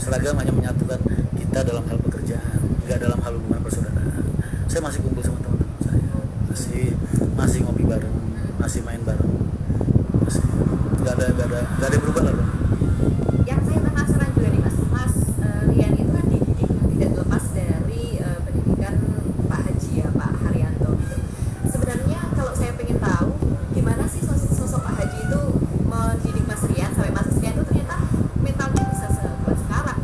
seragam hanya menyatukan kita dalam hal pekerjaan, nggak dalam hal hubungan persaudaraan. Saya masih kumpul sama teman-teman saya, masih ngopi bareng, masih main bareng, masih nggak ada yang berubah lah. Yang saya penasaran juga nih Mas Rian itu kan dididik tidak lepas dari pendidikan Pak Haji ya, Pak Haryanto gitu. Sebenarnya kalau saya pengen tahu gimana sih sosok Pak Haji itu mendidik Mas Rian sampai Mas Rian itu ternyata mentalnya bisa sekuat sekarang.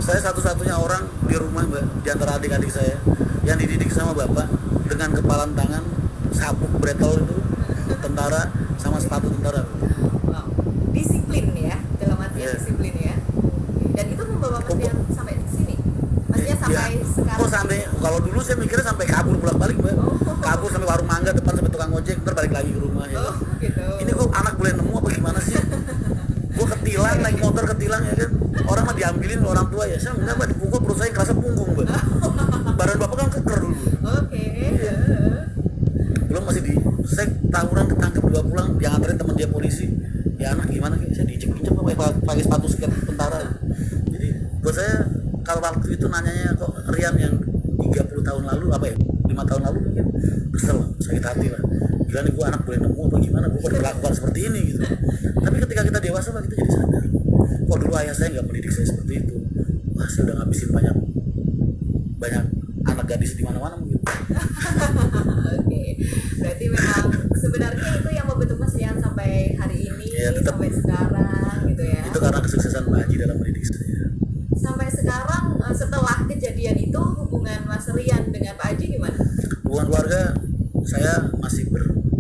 Saya satu-satunya orang di rumah, Mbak, di antara adik-adik saya yang dididik sama bapak dengan kepalan tangan, sabuk bretol itu, tentara sama sepatu tentara. Wow. Disiplin ya, dalam artian disiplin ya. Dan itu membawa Mas Rian sampai di sini. Maksudnya sampai sekarang. Oh, sampai kalau dulu saya mikirnya sampai kabur bolak-balik, Mbak. Kabur sampai warung mangga depan, sampai tukang ojek, ntar balik lagi ke rumah ya. Oh, gitu. Ini kok anak boleh nemu apa gimana sih? Gue ketilang, naik motor ketilang ya kan. Orang mah diambilin orang tua ya. Saya enggak, Mbak, dipukul perut saya kerasa punggung, Mbak. Badan bapak kan keker dulu. Oke. Belum masih saya tawuran ketangkep dibawa pulang, dia nganterin teman dia polisi. Ya anak gimana, saya diinjek-injek pakai sepatu sket tentara. Jadi buat saya kalau waktu itu nanyanya kok Rian yang 30 tahun lalu apa ya, 5 tahun lalu mungkin kesel, sakit hati lah. Gila nih, gue anak boleh nemu apa gimana, gue berlakuan seperti ini gitu. Tapi ketika kita dewasa, Pak, kita jadi sadar, kok dulu ayah saya nggak mendidik saya seperti itu. Wah, saya udah ngabisin banyak anak gadis di mana-mana mungkin. Oke, berarti memang sebenarnya itu yang membentuk Mas Rian sampai hari ini, Ya, tetap, sampai sekarang gitu ya. itu karena kesuksesan Pak Haji dalam mendidik saya. Sampai sekarang setelah kejadian itu hubungan Mas Rian dengan Pak Haji gimana? Hubungan keluarga saya masih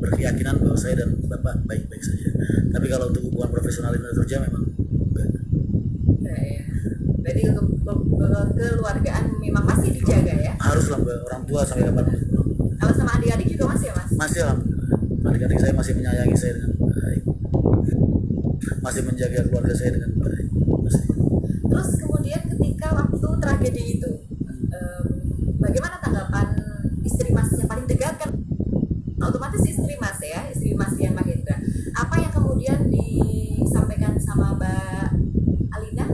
berkeyakinan bahwa saya dan bapak baik-baik saja. Tapi kalau untuk hubungan profesional dan kerja memang enggak. Nah, ya. Berarti kekeluargaan memang masih dijaga ya? Harus lah, Mbak, orang tua sampai kapan. Kalau sama adik-adik juga masih ya Mas? Masih lah, adik-adik saya masih menyayangi saya dengan baik, masih menjaga keluarga saya dengan baik, masih. Terus kemudian ketika waktu tragedi itu, bagaimana tanggapan istri Mas yang paling dekat kan? Otomatis istri Mas ya, istri Mas Rian Mahendra. Apa yang kemudian disampaikan sama Mbak Alina?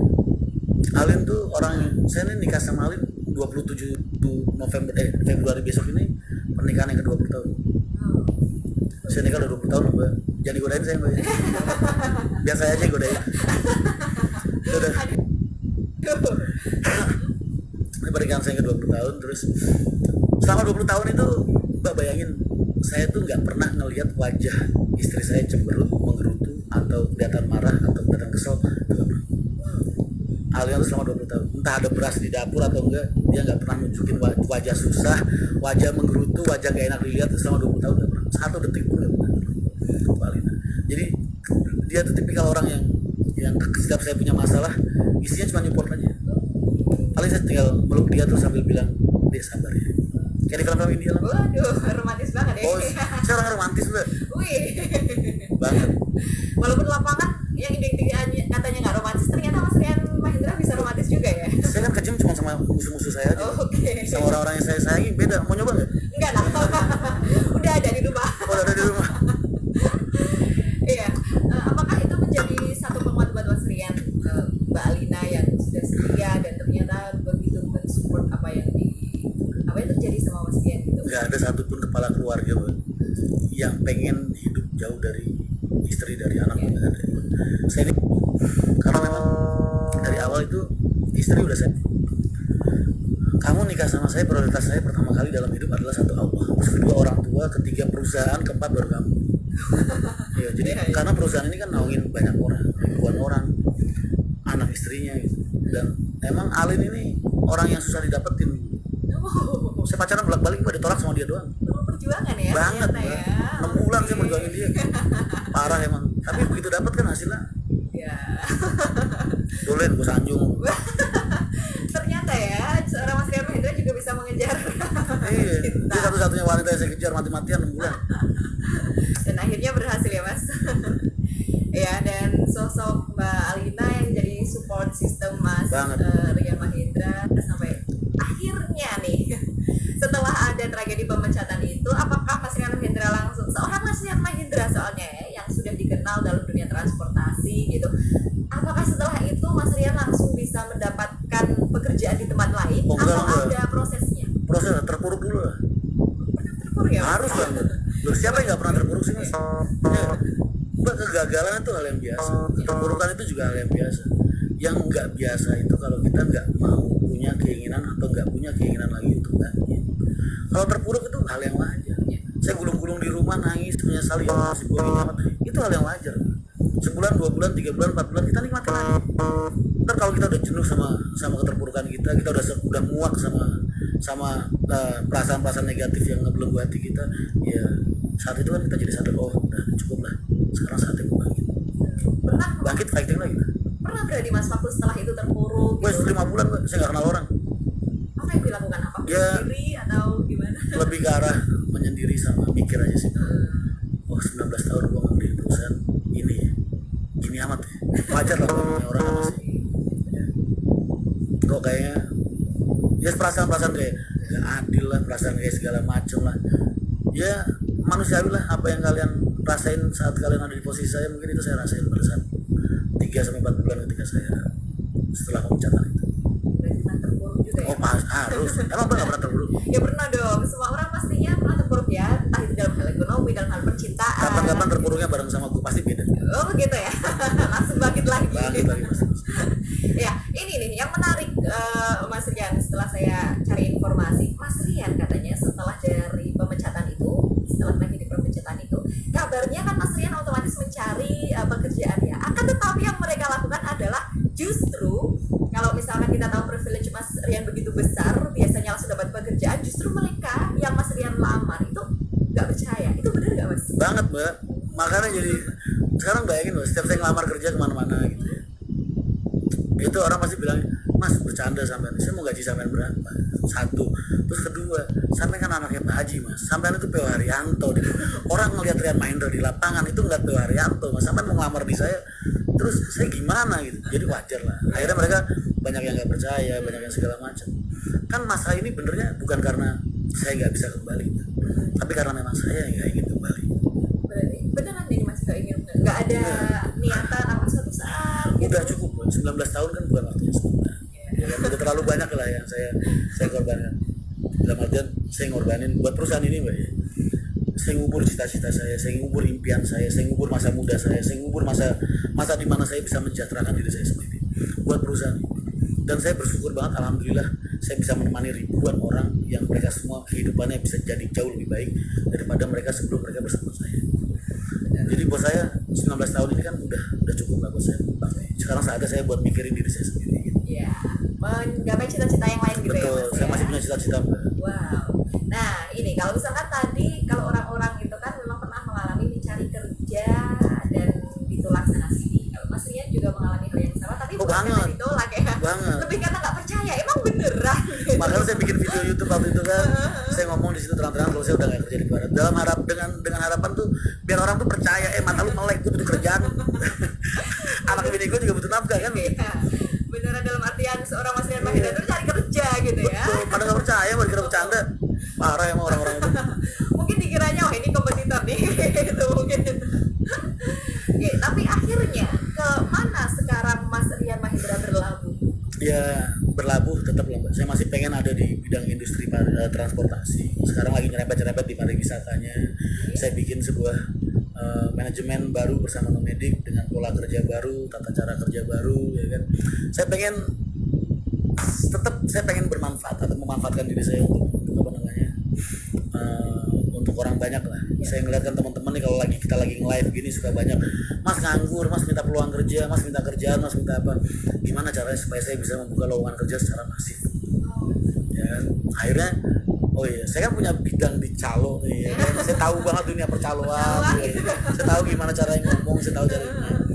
Alin tuh orang, saya ini nikah sama Alin 27 Februari besok ini pernikahan yang ke-20 tahun. Saya nikah udah 20 tahun, Mbak. Jangan digodain saya, Mbak. Biar saya aja godain. Udah. Ini pernikahan saya ke-20 tahun, terus selama 20 tahun itu, Mbak, bayangin, saya tuh nggak pernah ngelihat wajah istri saya cemberut, menggerutu, atau kelihatan marah, atau kelihatan kesel. Alin selama 20 tahun, entah ada beras di dapur atau enggak, dia nggak pernah nunjukin wajah susah, wajah menggerutu, wajah gak enak dilihat selama 20 tahun nggak pernah, satu detik pun nggak pernah. Alina. Jadi dia tuh tipikal orang yang setiap saya punya masalah, isinya cuma nyupport aja. Paling saya tinggal meluk dia terus sambil bilang, dia sabar ya. Kayak di film-film India lah. Waduh, romantis banget ya. Oh, saya orang romantis, Mbak. Wih. Banget. Walaupun lapangan yang identik katanya nggak romantis, ternyata Mas Rian Mahendra bisa romantis juga ya. Saya kan kejam cuma sama musuh-musuh saya aja. Oh, oke. Sama orang-orang yang saya sayangi beda. Mau nyoba nggak? Enggak lah. Udah ada di rumah. Oh, ada di rumah. Iya. Apakah itu menjadi satu penguat buat Mas Rian, Mbak Alina yang sudah setia dan ternyata begitu mensupport apa yang terjadi sama Mas Rian gitu? Nggak ada satupun kepala keluarga, Mbak, yang pengen hidup jauh dari istri, dari anak. Nggak ada. Saya ini karena memang dari awal itu istri udah saya, kamu nikah sama saya, prioritas saya pertama kali dalam hidup adalah satu Allah, terus kedua orang tua, ketiga perusahaan, keempat baru kamu. Ya, jadi karena perusahaan ini kan naungin banyak orang, ribuan orang, anak istrinya gitu. Dan emang Alin ini orang yang susah didapetin. Saya pacaran bolak-balik, Mbak, ditolak sama dia doang. Perjuangan ya? Banget, Mbak. Ya. 6 bulan saya perjuangin dia. Parah emang. Tapi begitu dapat kan hasilnya. Ya. Dolen, gue sanjung. Ternyata ya, seorang Mas Rian Mahendra juga bisa mengejar. Iya. Dia satu-satunya wanita yang saya kejar mati-matian 6 bulan. Dan akhirnya berhasil ya, Mas. Ya, dan sosok Mbak Alina yang jadi support system Mas Rian Mahendra sampai akhirnya nih, setelah ada tragedi pemecatan itu, apakah Mas Rian Mahendra langsung, seorang Mas Rian Mahendra soalnya ya, yang sudah dikenal dalam dunia transportasi gitu, apakah setelah itu Mas Rian langsung bisa mendapat Oh, enggak, atau enggak. ada prosesnya? Proses terpuruk dulu lah. Pernah terpuruk ya? Harus banget. Loh, siapa yang nggak pernah terpuruk sih mas? Mbak, kegagalan itu hal yang biasa. Keterpurukan itu juga hal yang biasa. Yang nggak biasa itu kalau kita nggak mau punya keinginan atau nggak punya keinginan lagi itu nggak. Kalau terpuruk itu hal yang wajar. Saya gulung-gulung di rumah nangis menyesali ya masih gue gini amat. Itu hal yang wajar. Sebulan, 2 bulan, 3 bulan, 4 bulan kita nikmatin lagi. Ntar kalau kita udah jenuh sama keterpurukan kita udah muak sama perasaan-perasaan negatif yang ngebelenggu hati kita, ya saat itu kan kita jadi sadar, oh udah cukup lah, sekarang saatnya gue bangkit. Pernah Bangkit fighting lagi. pernah berarti Mas Fakul setelah itu terpuruk Gue gitu? 5 bulan saya nggak kenal orang. Apa yang dilakukan? Apa Ya. sendiri atau gimana? Lebih ke arah menyendiri sama mikir aja sih. Oh 19 tahun gue ngambil di perusahaan ini ya, gini amat ya. Wajar lah namanya orang masih kok kayaknya ya perasaan-perasaan kayak gak adil lah, perasaan kayak segala macem lah, ya manusiawi lah. Apa yang kalian rasain saat kalian ada di posisi saya, mungkin itu saya rasain pada saat 3-4 bulan ketika saya setelah pemecatan itu. Berarti pernah terpuruk juga ya? Oh harus, emang Mbak gak pernah terpuruk? Ya pernah dong, semua orang pastinya pernah terpuruk ya, entah itu dalam hal ekonomi, dalam hal percintaan. Kapan-kapan terpuruknya bareng sama gue pasti beda. Oh begitu ya, langsung bangkit lagi. Bangkit lagi pasti. Ya ini nih yang menarik Mas Rian, setelah saya cari informasi, Mas Rian katanya setelah dari pemecatan itu, setelah lagi di pemecatan itu, kabarnya kan Mas Rian otomatis mencari pekerjaan ya. Akan tetapi yang mereka lakukan adalah justru kalau misalkan kita tahu privilege Mas Rian begitu besar, biasanya langsung dapat pekerjaan, justru mereka yang Mas Rian lamar itu nggak percaya. Itu benar nggak Mas? Banget Mbak, makanya jadi sekarang bayangin Mbak, setiap saya ngelamar kerja kemana-mana gitu ya, itu orang pasti bilang, Mas bercanda sampean, saya mau gaji sampean berapa? Satu, terus kedua, sampean kan anaknya Pak Haji Mas, sampean itu P.O. Haryanto gitu. Orang ngelihat Rian Mahendra di lapangan itu nggak P.O. Haryanto Mas, sampean mau ngelamar di saya, terus saya gimana gitu. Jadi wajar lah, akhirnya mereka banyak yang nggak percaya, banyak yang segala macam. Kan masa ini benernya bukan karena saya nggak bisa kembali, tapi karena memang saya yang nggak ingin kembali. Berarti beneran nih Mas nggak ingin, nggak ada niatan apa suatu saat gitu. Udah cukup, 19 tahun kan bukan waktunya sebentar. Ya kan, udah terlalu banyak lah yang saya korbankan. Dalam artian saya ngorbanin buat perusahaan ini Mbak ya. Saya ngubur cita-cita saya ngubur impian saya ngubur masa muda saya ngubur masa di mana saya bisa mensejahterakan diri saya sendiri buat perusahaan ini. Dan saya bersyukur banget, alhamdulillah saya bisa menemani ribuan orang yang mereka semua kehidupannya bisa jadi jauh lebih baik daripada mereka sebelum mereka bersama saya. Jadi buat saya 19 tahun ini kan udah cukup lah buat saya. Sekarang saatnya saya buat mikirin diri saya sendiri gitu. Ya, menggapai cita-cita yang lain gitu. Betul, ya Mas saya ya? masih punya cita-cita Mbak. Wow. Nah ini kalau misalkan tadi kalau orang-orang itu kan memang pernah mengalami mencari kerja dan ditolak sana sini. Kalau Mas Rian juga mengalami hal yang sama, tapi Oh, bukan karena banget. ditolak ya. Banget. Lebih karena nggak percaya. Emang beneran? Gitu. Makanya saya bikin video YouTube waktu itu kan, saya ngomong di situ terang-terangan kalau saya udah nggak kerja di Barat. Dalam dengan harapan tuh biar orang tuh percaya, mata lu melek, gue butuh kerjaan. Anak bini gue juga butuh nafkah kan. Iya. Beneran dalam artian seorang Mas Rian Mahendra itu cari kerja gitu ya. Betul, pada nggak percaya, mau dikira bercanda. Parah emang orang-orang itu. Mungkin dikiranya wah ini kompetitor nih gitu mungkin. Oke, tapi akhirnya ke mana sekarang Mas Rian Mahendra berlabuh? Ya berlabuh tetap lah Mbak. Saya masih pengen ada di bidang industri transportasi. Sekarang lagi nyerempet-nyerempet di pariwisatanya. Saya bikin sebuah manajemen baru bersama Nomedik dengan pola kerja baru, tata cara kerja baru, ya kan. Saya pengen bermanfaat atau memanfaatkan diri saya untuk apa namanya, untuk orang banyak lah. Saya ngeliat kan teman-teman nih kalau kita lagi nge-live gini suka banyak, Mas nganggur, Mas minta peluang kerja, Mas minta kerjaan, Mas minta apa. Gimana caranya supaya saya bisa membuka lowongan kerja secara masif? Ya kan? Akhirnya oh iya, saya kan punya bidang di calo nih, ya kan? Saya tahu banget dunia percaloan, ya. Saya tahu gimana caranya ngomong, saya tahu caranya.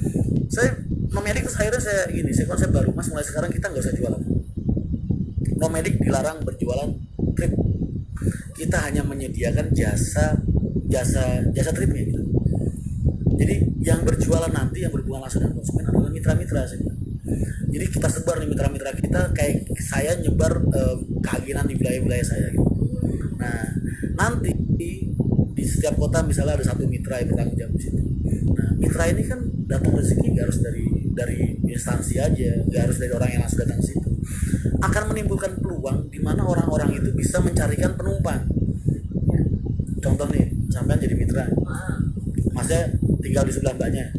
Saya Nomedik terus akhirnya saya konsep baru, Mas mulai sekarang kita nggak usah jualan. Nomedik dilarang berjualan trip. Kita hanya menyediakan jasa tripnya gitu. Jadi yang berjualan nanti yang berhubungan langsung dengan konsumen adalah mitra-mitra sih. Jadi kita sebar nih mitra-mitra kita, kayak saya nyebar keagenan di wilayah-wilayah saya gitu. Nah nanti di setiap kota misalnya ada satu mitra yang bertanggung jawab di situ. Nah mitra ini kan datang rezeki gak harus dari instansi aja, gak harus dari orang yang langsung datang ke situ. akan menimbulkan peluang di mana orang-orang itu bisa mencarikan penumpang. Contoh nih, sampean jadi mitra, masnya tinggal di sebelah mbaknya,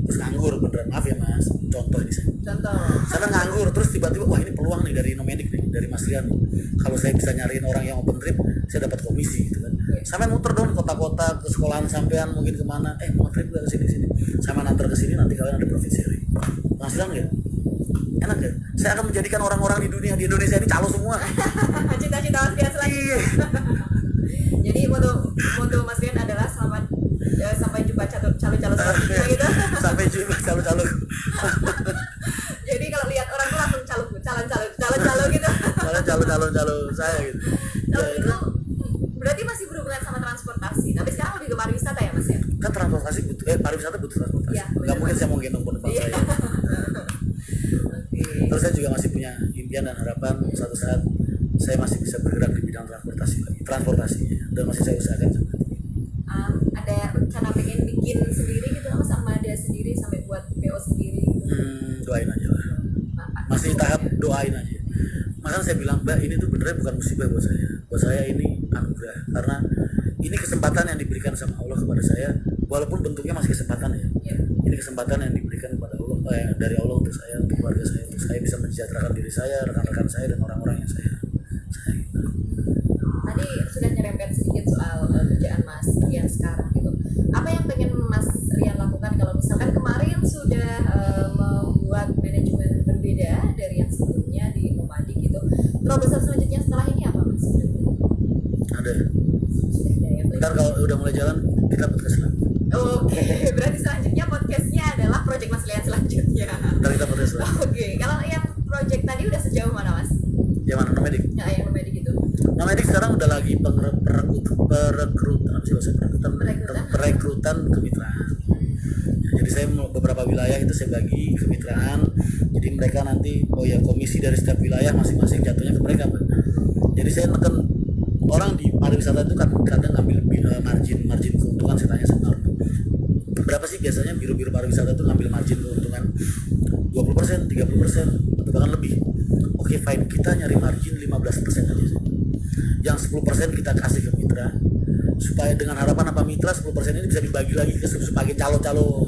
terus nganggur, beneran maaf ya mas, contoh ini Contoh. saya nganggur, terus tiba-tiba wah ini peluang nih dari Nomadic nih, dari Mas Rian nih, kalau saya bisa nyariin orang yang open trip, saya dapat komisi gitu kan. Sampean muter dong kota-kota, ke sekolahan sampean mungkin kemana, mau trip gak kesini-sini, sampean antar kesini, nanti kalian ada profit sharing. Penghasilan nggak? Enak gak? Saya akan menjadikan orang-orang di Indonesia ini calo semua. Cita-cita Mas Rian selanjutnya. Jadi moto Mas Rian adalah sampai jumpa calo-calo selanjutnya gitu. Sampai jumpa calo-calo. Jadi kalau lihat orang tuh langsung calo gitu. Calo saya gitu. Kalau itu berarti masih berhubungan sama transportasi, tapi sekarang lebih ke pariwisata ya Mas ya? Kan transportasi butuh, pariwisata butuh transportasi. Ya, nggak mungkin saya mau gendong penumpang saya. Terus saya juga masih punya impian dan harapan suatu saat saya masih bisa bergerak di bidang transportasi dan masih saya usahakan. Ada rencana pengen bikin sendiri gitu Mas, sama dia sendiri sampai buat PO sendiri gitu? Doain aja lah. Masih tahap doain aja. Makanya saya bilang Mbak, ini tuh benernya bukan musibah buat saya. Buat saya ini anugerah, karena ini kesempatan yang diberikan sama Allah kepada saya, walaupun bentuknya masih kesempatan ya. Ini kesempatan yang diberikan kepada Allah, dari Allah untuk saya, untuk keluarga saya, untuk saya bisa mensejahterakan diri saya, rekan-rekan saya dan orang-orang yang saya. Tadi sudah nyerempet sedikit soal kerjaan Mas Rian sekarang gitu. Apa yang pengen Mas Rian lakukan kalau misalkan kemarin sudah membuat manajemen berbeda dari yang sebelumnya di Nomadic gitu? Terobosan selanjutnya setelah ini apa Mas? Ada. Sudah ada ya. Ntar kalau udah mulai jalan kita podcast lagi. Oke, berarti selanjutnya podcastnya adalah project Mas Rian selanjutnya. Ntar kita podcast lagi. Oke, kalau yang project tadi udah sejauh mana Mas? Yang mana Nomadic? Ya, yang Nomadic itu. Nomadic sekarang udah lagi perekrutan kemitraan. Jadi saya beberapa wilayah itu saya bagi kemitraan. Jadi mereka nanti komisi dari setiap wilayah masing-masing jatuhnya ke mereka. Jadi saya neken orang di pariwisata itu kadang ngambil margin keuntungan. Saya tanya sama orang, berapa sih biasanya biro-biro pariwisata itu ngambil margin keuntungan? 20%, 30%, atau bahkan lebih. Oke, fine, kita nyari margin 15% aja sih. Yang 10% kita kasih ke mitra, supaya dengan harapan apa mitra 10% ini bisa dibagi lagi ke sebagai calo-calo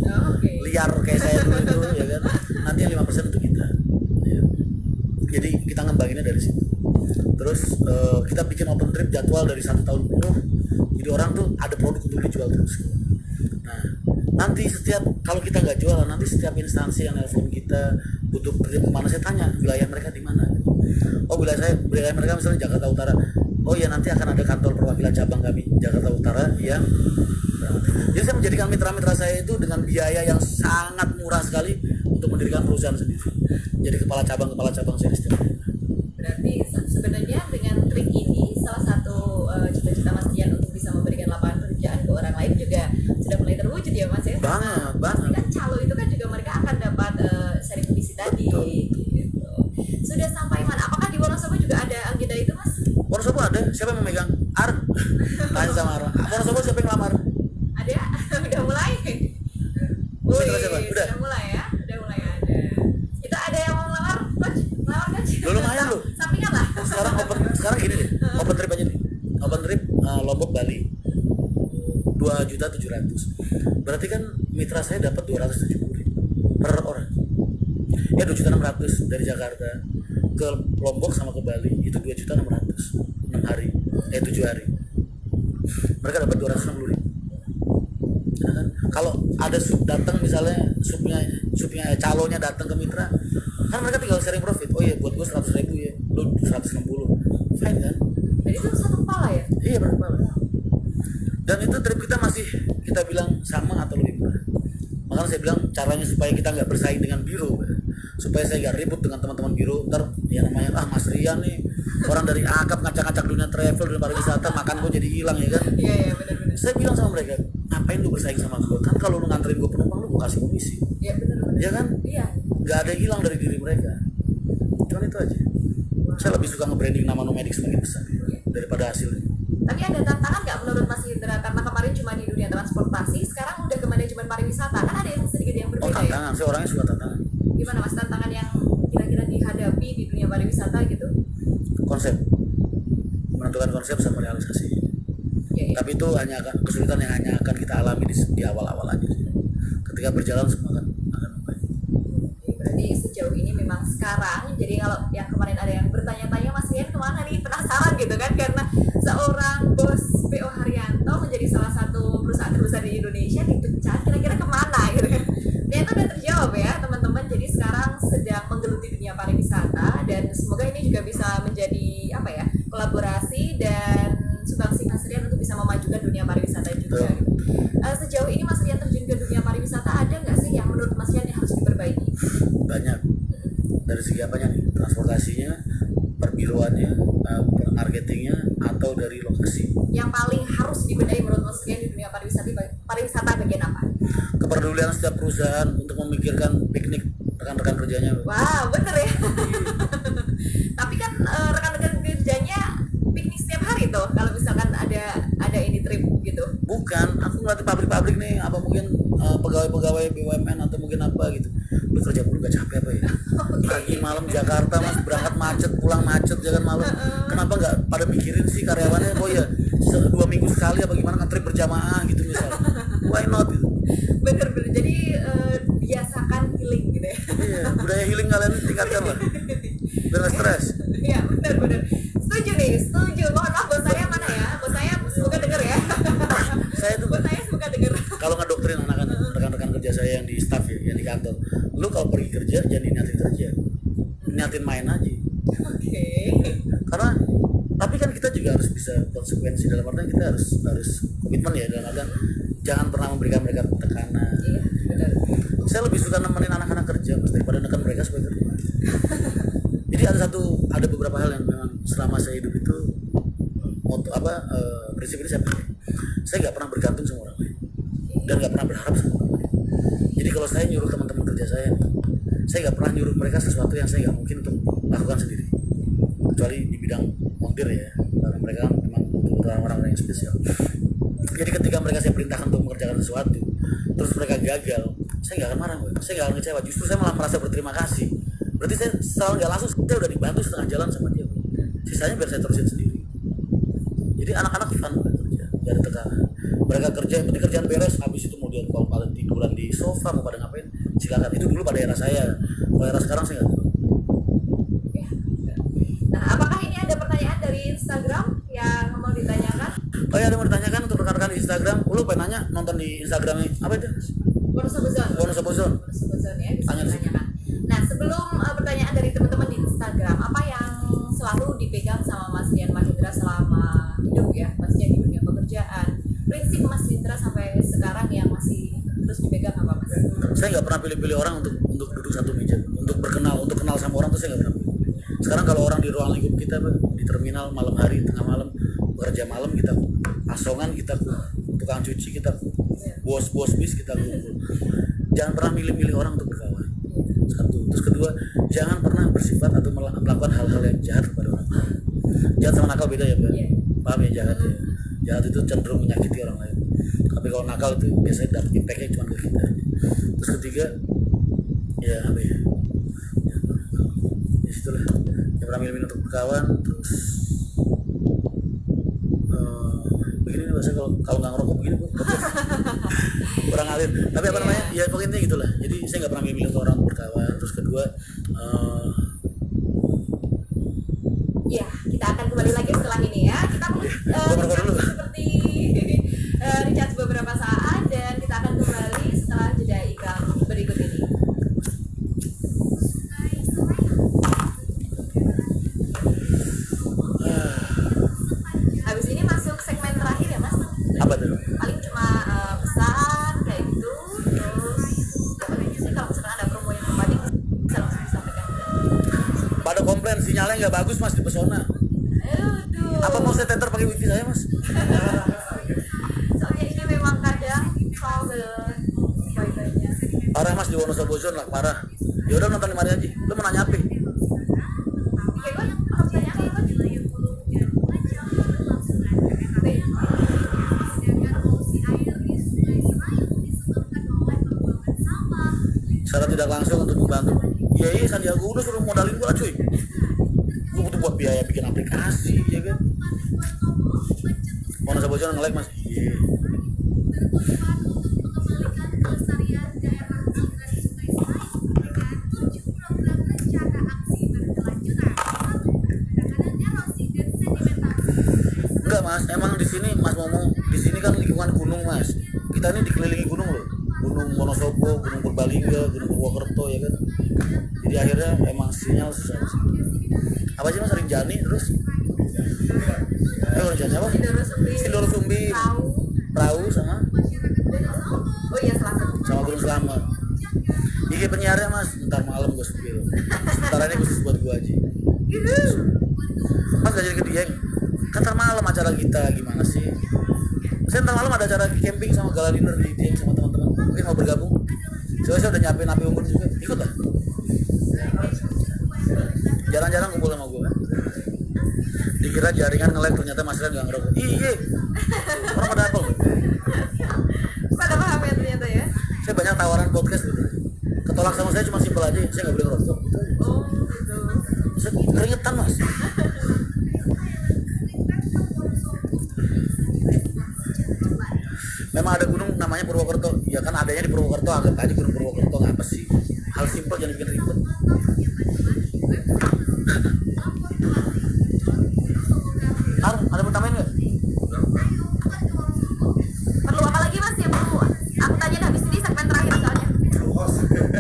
liar kayak saya dulu itu, ya kan. Nanti yang 5% untuk kita. Ya. Jadi kita ngembanginnya dari situ. Terus kita bikin open trip jadwal dari 1 tahun penuh. Jadi orang tuh ada produk untuk dijual terus. Nah, nanti kalau kita nggak jualan, nanti setiap instansi yang nelfon kita butuh trip kemana, saya tanya wilayah mereka di mana. Oh, wilayah mereka misalnya Jakarta Utara. Oh ya, nanti akan ada kantor perwakilan cabang kami Jakarta Utara yang jadi saya menjadikan mitra-mitra saya itu dengan biaya yang sangat murah sekali untuk mendirikan perusahaan sendiri. Jadi kepala cabang saya setiap. Berarti sebenarnya dengan trik ini salah satu cita-cita Mas Rian untuk bisa memberikan lapangan pekerjaan ke orang lain juga sudah mulai terwujud ya Mas ya? Banget. Kan calo itu kan juga mereka akan dapat seri komisi tadi. Gitu. Sudah sampai mana? Apakah di Wonosobo juga ada agenda itu Mas? Wonosobo ada, siapa yang memegang? Tanya sama Ar. Wonosobo siapa yang lamar? Ada, udah mulai. Udah mulai ya, udah mulai ada. Itu ada yang mau ngelamar coach? Lumayan lu. Sampingan lah. Sekarang gini deh, open trip aja nih. Open trip Lombok Bali 2.700.000. Berarti kan mitra saya dapat 270.000 per orang. Ya 2.600.000 dari Jakarta ke Lombok sama ke Bali itu 2.600.000 6 hari, 7 hari. Mereka dapat 260.000. Ya kan? Kalau ada sub datang misalnya subnya calonnya datang ke mitra, kan mereka tinggal sharing profit. Oh iya, buat gue 100.000 ya, lu 160, fine kan? Jadi itu satu kepala ya? Iya, satu kepala. Dan itu trip kita masih kita bilang sama atau lebih murah. Makanya saya bilang caranya supaya kita nggak bersaing dengan biro, supaya saya nggak ribut dengan teman-teman biro. Ntar ya namanya Mas Rian nih orang dari akap ngacak-ngacak dunia travel dan pariwisata, makan gue jadi hilang ya kan? Iya benar-benar. Saya bilang sama mereka, ngapain lu bersaing sama gue? Kan kalau lu nganterin gue penumpang lu kasih komisi. Iya benar-benar. Ya kan? Iya. Nggak ada yang hilang dari diri mereka. Cuman itu aja. Saya lebih suka nge-branding nama Nomadic semakin besar daripada hasilnya. Tapi ada tantangan nggak menurut Mas Indra? Karena kemarin cuma di dunia transportasi, sekarang udah ke manajemen pariwisata, kan ada yang sedikit yang berbeda. Tantangan, saya orangnya suka tantangan. Gimana Mas tantangan yang kira-kira kira-kira dihadapi di dunia pariwisata gitu? Konsep, menentukan konsep sama realisasi. Ya. Tapi itu hanya kesulitan yang hanya akan kita alami di awal-awal aja. Ketika berjalan semua akan baik. Berarti sejauh ini memang sekarang, jadi kalau yang kemarin ada yang bertanya-tanya Mas Rian kemana nih, penasaran gitu kan, karena seorang bos PO Haryanto menjadi salah satu perusahaan terbesar di Indonesia dipecat, kira-kira kemana gitu kan. Ternyata udah terjawab ya teman-teman, jadi sekarang sedang menggeluti dunia pariwisata, dan semoga ini juga bisa menjadi apa ya, kolaborasi dan sumbangsi Mas Rian untuk bisa memajukan dunia pariwisata juga. Sejauh ini Mas Rian terjun ke dunia pariwisata, ada nggak sih yang menurut Mas Rian yang harus diperbaiki? Banyak, dari segi apanya nih, transportasinya, perbiroannya, marketingnya, atau dari lokasi. Yang paling harus dibenahi menurut Mas Rian di dunia pariwisata bagian apa? Kepedulian setiap perusahaan untuk memikirkan piknik rekan-rekan kerjanya. Wah, bener ya. Tapi kan rekan-rekan kerjanya piknik setiap hari tuh kalau misalkan ada ini trip gitu. Bukan, aku ngelatih pabrik-pabrik nih, apa mungkin pegawai-pegawai BUMN atau mungkin apa gitu. Lu kerja mulu gak capek apa ya? Pagi malam Jakarta mas, berangkat macet, pulang macet, jangan malam. Kenapa nggak pada mikirin sih karyawannya? Oh ya, 2 minggu sekali apa gimana kan trip berjamaah gitu misalnya. Why not gitu? Bener, jadi biasakan healing gitu ya. Iya, budaya healing kalian tingkatkan lah. Biar nggak stres. Iya, bener. Setuju nih, setuju. Mohon maaf bos saya mana ya? Bos saya semoga denger ya. Saya tuh Bos saya semoga denger. kalau ngedoktrin anak-anak rekan-rekan kerja saya yang di staff ya, yang di kantor, lu kalau pergi kerja jangan niatin kerja, niatin main aja. Oke. Karena tapi kan kita juga harus bisa konsekuensi, dalam artian kita harus komitmen ya, dalam artian jangan pernah memberikan mereka tekanan. Iya, benar. Saya lebih suka nemenin anak-anak kerja mas daripada neken mereka supaya kerja. Jadi ada beberapa hal yang memang selama saya hidup itu prinsip ini saya nggak pernah bergantung sama orang lain dan nggak pernah berharap sama orang lain. Jadi kalau saya nyuruh teman-teman kerja saya nggak pernah nyuruh mereka sesuatu yang saya nggak mungkin untuk lakukan sendiri, kecuali di bidang montir ya, karena mereka memang orang-orang yang spesial. Jadi ketika mereka saya perintahkan untuk mengerjakan sesuatu terus mereka gagal, saya nggak akan marah, saya nggak akan kecewa, justru saya malah merasa berterima kasih. Berarti saya secara nggak langsung saya udah dibantu setengah jalan sama dia, sisanya biar saya terusin sendiri. Jadi anak-anak fun kerja, gak ada tekanan. Mereka kerja, yang penting kerjaan beres, habis itu mau dia kalau kalian tiduran di sofa mau pada ngapain silakan. Itu dulu pada era saya, kalau era sekarang saya nggak tahu. Ya. Nah, apakah ini ada pertanyaan dari Instagram yang mau ditanyakan? Oh ya, ada mau ditanyakan untuk rekan-rekan di Instagram. Lu pengen nanya nonton di Instagram nih apa itu? Wonosobo Zone ya, bisa ditanyakan. Nah, sebelum pertanyaan dari teman-teman di Instagram, apa yang selalu dipegang sama Mas Rian Mahindra selama hidup ya, maksudnya di dunia pekerjaan? Prinsip Mas Rindra sampai sekarang yang masih terus dipegang apa Mas? Saya nggak pernah pilih-pilih orang untuk duduk satu meja, untuk kenal sama orang tuh saya nggak pernah pilih. Sekarang kalau orang di ruang lingkup kita di terminal malam hari, tengah malam, bekerja malam kita asongan, kita tukang cuci kita, bos bis kita kumpul. Jangan pernah milih-milih orang untuk berkawan. Satu. Terus kedua, jangan pernah bersifat atau melakukan hal-hal yang jahat kepada orang lain. Jahat sama nakal beda ya Mbak. Paham ya jahat ya. Jahat itu cenderung menyakiti orang lain. Tapi kalau nakal itu biasanya dapat impact-nya cuma ke kita. Terus ketiga, ya apa ya? Ya situlah. Jangan pernah milih untuk berkawan. Terus begini nih bahasa kalau nggak ngerokok begini kurang alir. Tapi apa namanya? Ya pokoknya gitulah. Jadi saya nggak pernah milih orang berkawan. Terus kedua, ya kita akan kembali lagi setelah ini ya. Kita seperti recharge beberapa saat dan kita akan kembali setelah jeda iklan berikut ini. Habis ini masuk segmen terakhir ya Mas. apa tuh? Paling cuma pesan kayak gitu. Terus apa lagi sih kalau misalkan ada promo yang berbanding bisa langsung disampaikan. Pada komplain sinyalnya nggak bagus mas di Pesona. Aduh. Apa mau saya tenter pakai wifi saya mas? Soalnya ini memang kadang trouble wifi-nya. Parah mas di Wonosobo Zone lah parah. Ya udah nonton 5 hari aja. Lu mau nanya apa? Secara tidak langsung untuk membantu iya Sandiaga Uno suruh modalin gua lah cuy, gua butuh buat biaya bikin aplikasi ya kan. Mau nasa bocor nge-like mas, iya. Enggak mas, emang di sini mas Momo, di sini kan lingkungan gunung mas. Kita ini dikelilingi gunung loh, Gunung Wonosobo, Gunung Purbalingga, Gunung Purwokerto ya kan. Jadi akhirnya emang sinyal susah. Apa sih mas, Rinjani terus? Rinjani apa? Sindoro Sumbi, Perahu sama? Oh iya Selamat. Sama Gunung Selamat. IG penyiarnya mas, ntar malam gue spill. Sementara ini khusus buat gue aja. Mas gak jadi ke Dieng. Kan ntar malam acara kita gimana sih? Saya ntar malam ada acara camping sama gala dinner di Dieng sama teman-teman. Mungkin mau bergabung? Soalnya saya udah nyiapin api unggun juga. Ikut lah. Jarang-jarang kumpul sama gue. Dikira jaringan nge-like, ternyata Mas Ren gak ngerokok. Iya. Orang pada apa loh? Pada paham ya ternyata ya. Saya banyak tawaran podcast gitu. Ketolak sama saya cuma simpel aja, saya gak boleh ngerokok. Oh gitu. Saya keringetan mas. Memang ada gunung namanya Purwokerto. Ya kan adanya di Purwokerto, anggap aja Gunung Purwokerto, ngapa sih? Hal simpel jangan bikin ribet. Ada mau tambahin nggak? Perlu apa lagi mas yang perlu aku tanya habis ini segmen terakhir soalnya.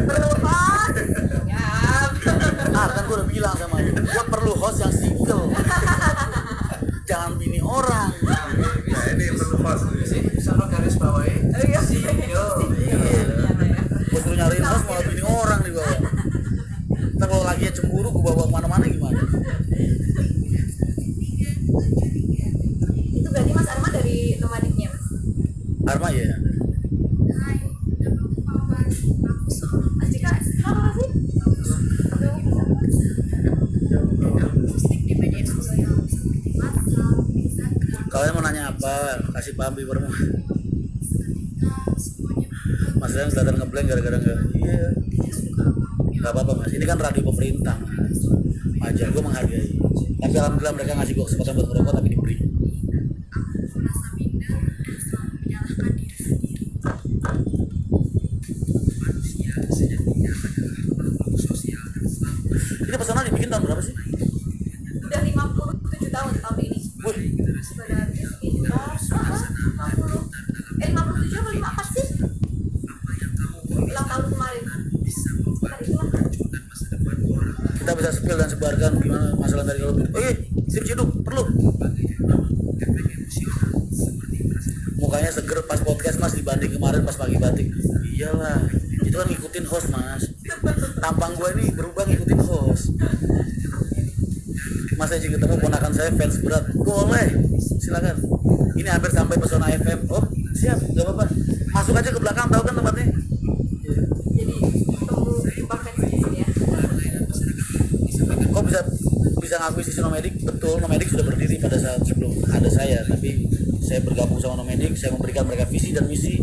Perlu host. Ya. Kan gue udah bilang sama lu, gue perlu host yang single. Jangan bini orang. Ya ini perlu pas sih, sama garis bawahi. Gue suruh nyariin host malah bini orang di bawah. Ntar kalau lagi cemburu gue bawa kemana-mana gimana? Itu berarti Mas Arma dari nomadiknya mas. Arma ya. Asika, kenapa sih? Kalian mau nanya apa? Kasih paham bibermu. Mas Rian kelihatan ngeblank gara-gara enggak. Iya. Gak apa-apa mas. Ini kan radio pemerintah. Wajar, gue menghargai. Tapi alhamdulillah mereka ngasih gue kesempatan buat merokok tapi diberi. Ini pesanan dibikin tahun berapa sih? Udah 57 tahun tahun ini. Wih, Berarti sekitar 50. 57 apa 54 sih? Ulang tahun kemarin. Hari itulah. kita bisa spill dan sebarkan gimana masalah dari kalau tips hidup perlu. Mukanya seger pas podcast mas dibanding kemarin pas pagi batik. Iyalah, itu kan ngikutin host mas. Tampang gue ini berubah ngikutin host. Mas Eji ketemu ponakan saya fans berat. Boleh, silakan. Ini hampir sampai Pesona FM. Oh siap, gak apa-apa. Masuk aja ke belakang, tahu kan tempatnya. Jadi tunggu jumpa fans di sini ya. Kok bisa ngakui sisi Nomedik? Betul, Nomedik sudah berdiri pada saat sebelum ada saya, tapi saya bergabung sama Nomedik, saya memberikan mereka visi dan misi.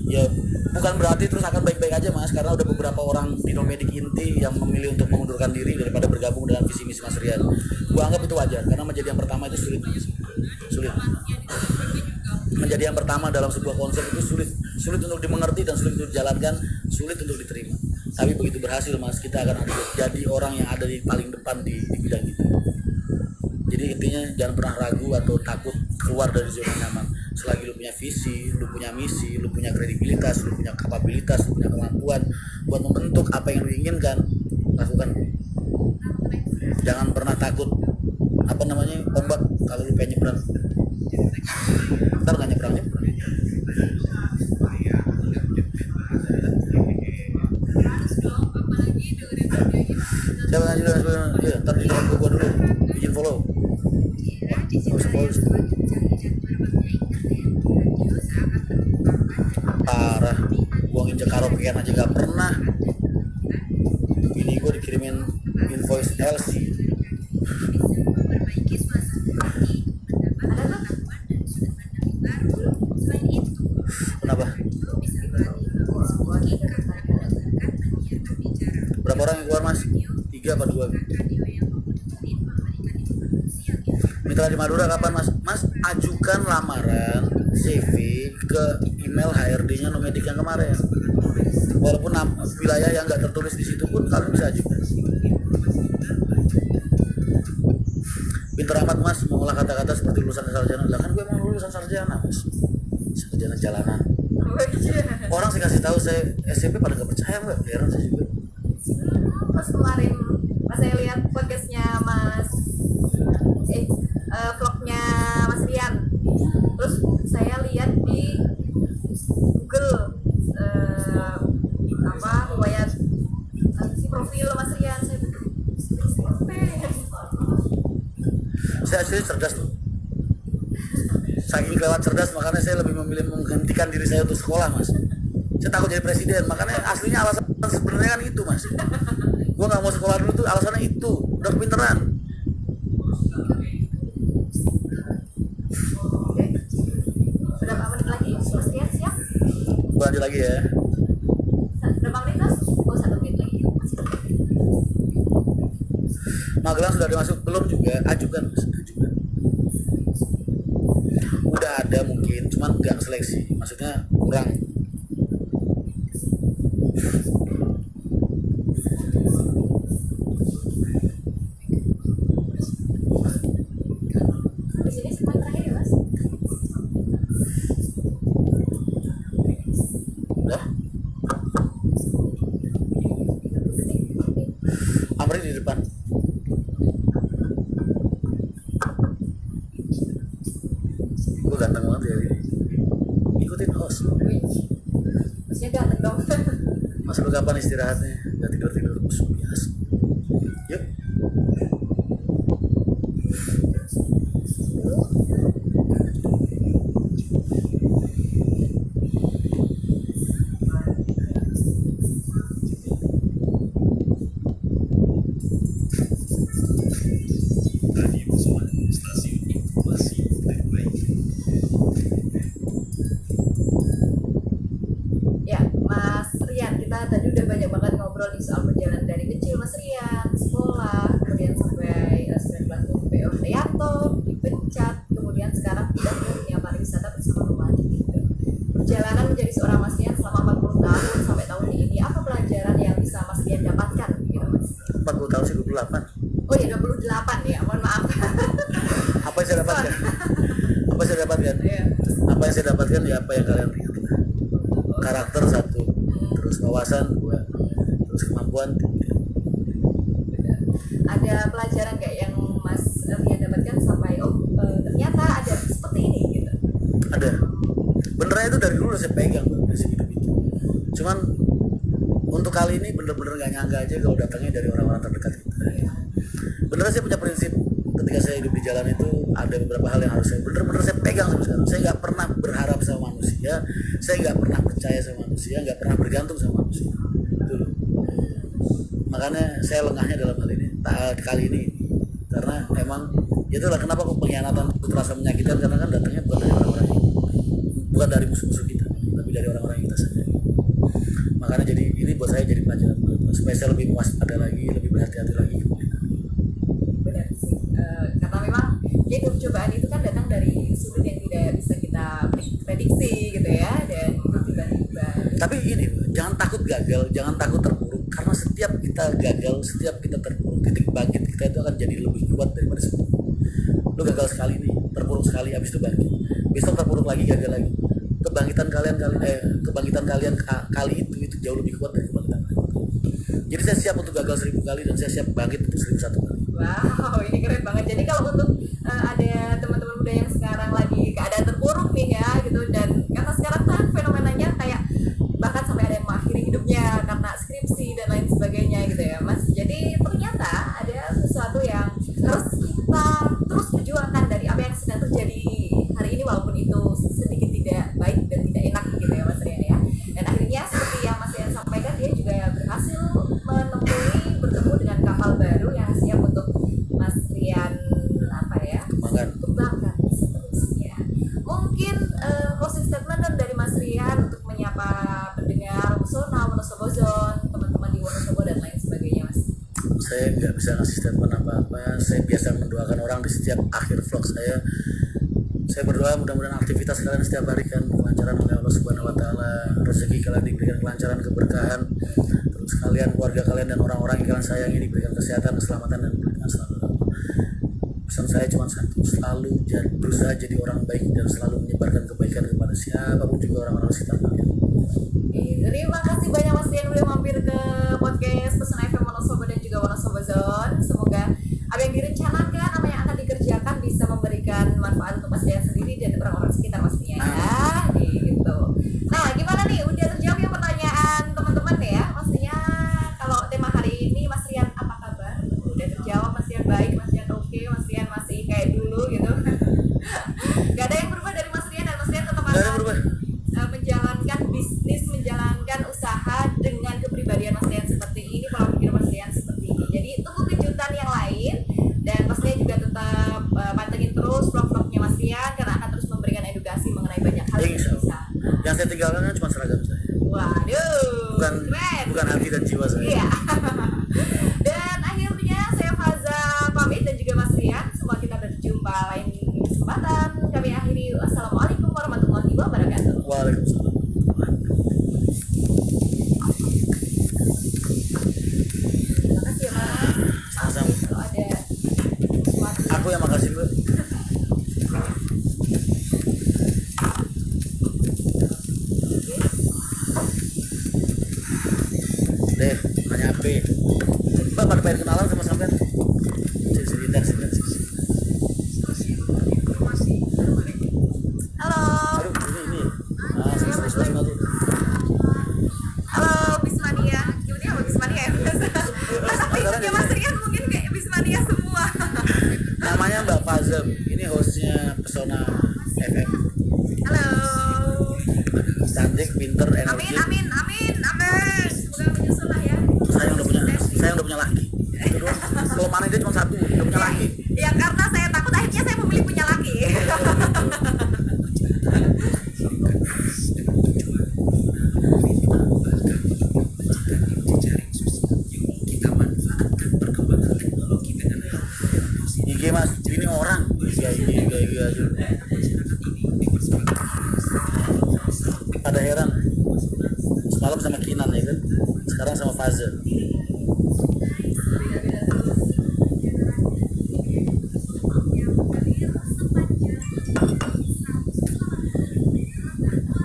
Ya bukan berarti terus akan baik-baik aja mas, karena udah beberapa orang di Nomedik inti yang memilih untuk mengundurkan diri daripada bergabung dengan visi misi Mas Rian. Gua anggap itu wajar, karena menjadi yang pertama itu sulit. Menjadi yang pertama dalam sebuah konsep itu sulit untuk dimengerti dan sulit untuk dijalankan, sulit untuk diterima. Tapi begitu berhasil mas, kita akan jadi orang yang ada di paling depan di bidang itu. Jadi intinya jangan pernah ragu atau takut keluar dari zona nyaman. Selagi lu punya visi, lu punya misi, lu punya kredibilitas, lu punya kapabilitas, lu punya kemampuan buat membentuk apa yang lu inginkan, lakukan. Jangan pernah takut ombak kalau lu pengen nyebrang. Ntar nggak nyebrang. Siapa yang dulu? Ya, ntar di dalam gua dulu. Izin follow. Parah, gua nginjek karaokean aja gak pernah. Ini gua dikirimin invoice LC. Kenapa? Berapa orang yang keluar mas? Mitra di Madura kapan Mas? Mas ajukan lamaran CV ke email HRD-nya Nomedik yang kemarin. Walaupun wilayah yang nggak tertulis di situ pun kalian bisa ajukan. Pinter amat Mas mengolah kata-kata seperti lulusan sarjana. Lah kan gue emang lulusan sarjana Mas, sarjana jalanan. Orang saya kasih tahu saya SMP pada nggak percaya nggak, heran saya juga. Pas kemarin pas saya lihat podcastnya Mas vlognya Mas Rian, terus saya lihat di Google riwayat si profil Mas Rian, saya Saya asli cerdas loh. Saking kelewat cerdas makanya saya lebih memilih menghentikan diri saya untuk sekolah Mas. Saya takut jadi presiden, makanya aslinya alasan sebenarnya kan itu Mas. Gue nggak mau sekolah dulu tuh alasannya itu, udah kepinteran. berapa menit lagi Mas Rian siap? Gue lanjut lagi ya. Berapa menit Mas? Oh 1 menit lagi. Magelang sudah dimasuk belum juga, ajukan Mas, ajukan. Udah ada mungkin, cuman nggak seleksi, maksudnya kurang. Di sini semua terakhir ya Mas? Udah. Amri di depan. Gue ganteng banget ya ini. Ikutin host. Maksudnya ganteng dong. Mas lu kapan istirahatnya? Gak tidur terus biasa. Yuk. Ya, Mas Rian, kita tadi udah banyak banget ngobrol di soal perjalanan dari kecil Mas Rian, sekolah, kemudian sampai 19 PO Haryanto, dipecat, kemudian sekarang pindah ke dunia pariwisata bersama Nomadi. Perjalanan menjadi seorang Mas Rian selama 40 tahun sampai tahun ini, apa pelajaran yang bisa Mas Rian dapatkan? Gitu, Mas? 40 tahun sih 28. Oh ya, 28 ya, mohon maaf. Apa yang saya dapatkan? Apa yang saya dapatkan? Iya. Apa yang saya dapatkan ya apa yang kalian lihat lah. Karakter 1, terus wawasan 2, terus kemampuan 3. Ada pelajaran nggak yang Mas Rian dapatkan sampai ternyata ada seperti ini gitu? Ada. Benernya itu dari dulu udah saya pegang prinsip hidup itu. Cuman untuk kali ini bener-bener gak nyangka aja kalau datangnya dari orang-orang terdekat kita. Benernya saya punya prinsip ketika saya hidup di jalan itu ada beberapa hal yang harus saya bener-bener saya pegang sampai sekarang. Saya nggak pernah berharap sama manusia, saya nggak pernah percaya sama manusia, nggak pernah bergantung sama manusia. Itu loh. Makanya saya lengahnya dalam hal ini kali ini karena emang itulah kenapa kok pengkhianatan itu terasa menyakitkan karena kan datangnya bukan dari orang-orang bukan dari musuh-musuh kita tapi dari orang-orang yang kita sayang. Makanya jadi ini buat saya jadi pelajaran supaya saya lebih waspada lagi, lebih berhati-hati lagi. Benar sih. Karena memang ya cobaan itu kan datang dari sudut yang tidak bisa kita prediksi gitu ya, dan itu tiba-tiba. Tapi ini jangan takut gagal, jangan takut terpuruk karena setiap kita gagal, setiap kita terpuruk, titik bangkit kita itu akan jadi lebih kuat daripada sebelumnya. Lu gagal sekali nih, terpuruk sekali, habis itu bangkit. Besok terpuruk lagi, gagal lagi. Kebangkitan kalian kali itu jauh lebih kuat dari kebangkitan kalian. Jadi saya siap untuk gagal 1000 kali dan saya siap bangkit untuk 1001 kali. Wow, ini keren banget. Jadi kalau untuk ada teman-teman muda yang sekarang lagi keadaan terpuruk nih ya gitu, dan karena sekarang kan fenomenanya kayak bahkan sampai ada yang mengakhiri hidupnya karena skripsi dan lain sebagainya gitu ya Mas. Jadi ternyata ada sesuatu yang harus kita terus perjuangkan dari apa yang sedang terjadi hari ini, walaupun itu sedikit tidak baik dan tidak enak gitu ya Mas Rian ya. Dan akhirnya seperti yang Mas Rian sampaikan, dia juga berhasil bertemu dengan kapal baru yang siap untuk bisa ngasih statement apa-apa. Saya biasa mendoakan orang di setiap akhir vlog saya. Saya berdoa mudah-mudahan aktivitas kalian setiap hari kan kelancaran oleh Allah Subhanahu wa taala, rezeki kalian diberikan kelancaran, keberkahan. Terus kalian, keluarga kalian dan orang-orang yang kalian sayangi diberikan kesehatan, keselamatan dan keberkahan selalu. Pesan saya cuma satu, selalu berusaha jadi orang baik dan selalu menyebarkan kebaikan kepada siapapun juga orang-orang sekitar kalian. Terima kasih banyak Mas Rian udah mampir ke podcast Pesona FM Wonosobo dan juga Wonosobo Zone. Semoga apa yang direncanakan, apa yang akan dikerjakan bisa memberikan manfaat untuk Mas Rian sendiri dan orang-orang sekitar Mas Rian ya. Gitu. Nah, gimana nih? Udah terjawab ya pertanyaan teman-teman ya? Maksudnya kalau tema hari ini Mas Rian apa kabar? Udah terjawab, Mas Rian baik, Mas Rian oke, Mas Rian masih kayak dulu gitu. Gak ada yang berubah dari Mas Rian dan Mas Rian tetap akan menjalankan bisnis, menjalankan usaha dengan kepribadian Mas Rian seperti ini, pola pikir Mas Rian seperti ini. Jadi tunggu kejutan yang lain dan Mas Rian juga tetap pantengin terus vlog-vlognya Mas Rian karena akan terus memberikan edukasi mengenai banyak hal yang bisa. Yang saya tinggalkan kan cuma seragam saya. Waduh, bukan hati dan jiwa saya. Iya. Dan akhirnya saya Faza pamit dan juga Mas Rian. Semua kita berjumpa lain kesempatan. Kami akhiri. Wassalamualaikum warahmatullahi wabarakatuh. Waalaikumsalam. Terima kasih ya Mas. Sama-sama. Kalau ada sesuatu. Aku yang makasih Bu. Deh, nanya apa? Mbak, pada pengen kenalan sama sampean? Sebentar. Halo. Aduh, ini. Sesuatu. Halo Bismania. Gimana ya Bismania ya? Mas Facebooknya Mas Rian mungkin kayak Bismania semua. Namanya Mbak Fazem. Ini hostnya Pesona FM. Halo. Cantik, pinter, energi. Amin. Semoga menyusul lah ya. Saya udah punya laki. Itu doang. Kelemahan dia cuma satu, udah punya laki. Ya karena saya takut akhirnya saya memilih punya laki. IG Mas, ini orang. IG aja. Pada heran. Semalam sama Kinan ya kan. Sekarang sama Fazel.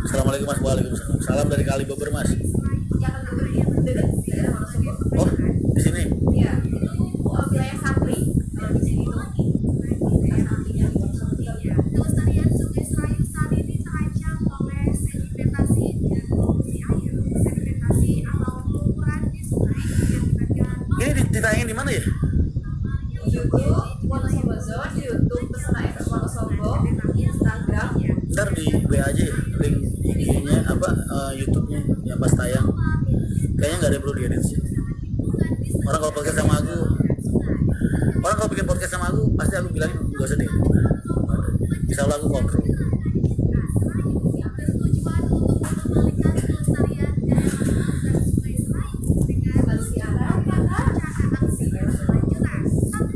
Assalamualaikum Mas. Waalaikumsalam. Salam dari Kalibeber Mas. Jangan dekat daerah Wonosobo. Oh, di sini. Iya, itu wilayah Santri. Kalau di sini tuh wilayah Santrinya di Wonosobo ya. Kelestarian Sungai Serayu saat ini terancam oleh sedimentasi dan polusi air. Sedimentasi atau pengukuran di sungai diakibatkan Ini ditayangin di mana ya? YouTube Wonosobo Zone, YouTube Pesona FM Wonosobo, Instagram. Ntar di WA aja ya, link IG-nya YouTube-nya yang pas tayang. Kayaknya nggak ada yang perlu diedit sih. Orang kalau podcast sama aku, orang kalau bikin podcast sama aku pasti aku bilangin nggak usah deh. Bisa aku kontrol. bertujuan untuk mengembalikan kelestarian dan mengamankan Sungai Serayu dengan Siaran aksi berkelanjutan.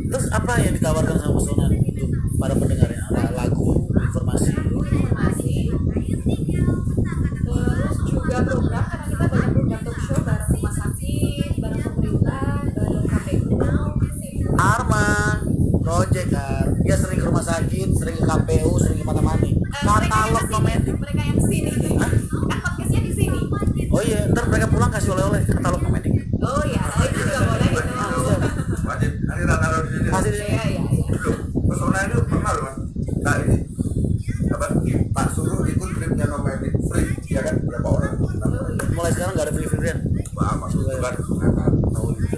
Terus apa yang ditawarkan sama Pesona untuk para pendengarnya? Apa lagu, informasi? informasi. Terus juga program karena kita banyak program talk show bareng rumah sakit, bareng pemerintah, bareng KPU. Arman, Project kan, dia sering ke rumah sakit, sering ke KPU, sering ke mana-mana. Katalog komedik. Mereka yang kesini. Kan podcastnya di sini. Oh iya, ntar mereka pulang kasih oleh-oleh katalog komedik. Oh ya, itu juga boleh gitu. Wajib, nanti taruh di sini. Kasih di Iya. Loh, Pesona itu pernah loh Mas. Nah ini apa? Pak Suruh ikut tripnya Nomadik free, ya kan? Berapa orang? mulai sekarang nggak ada free-freean. Wah, maksud itu kan makan. Oh gitu.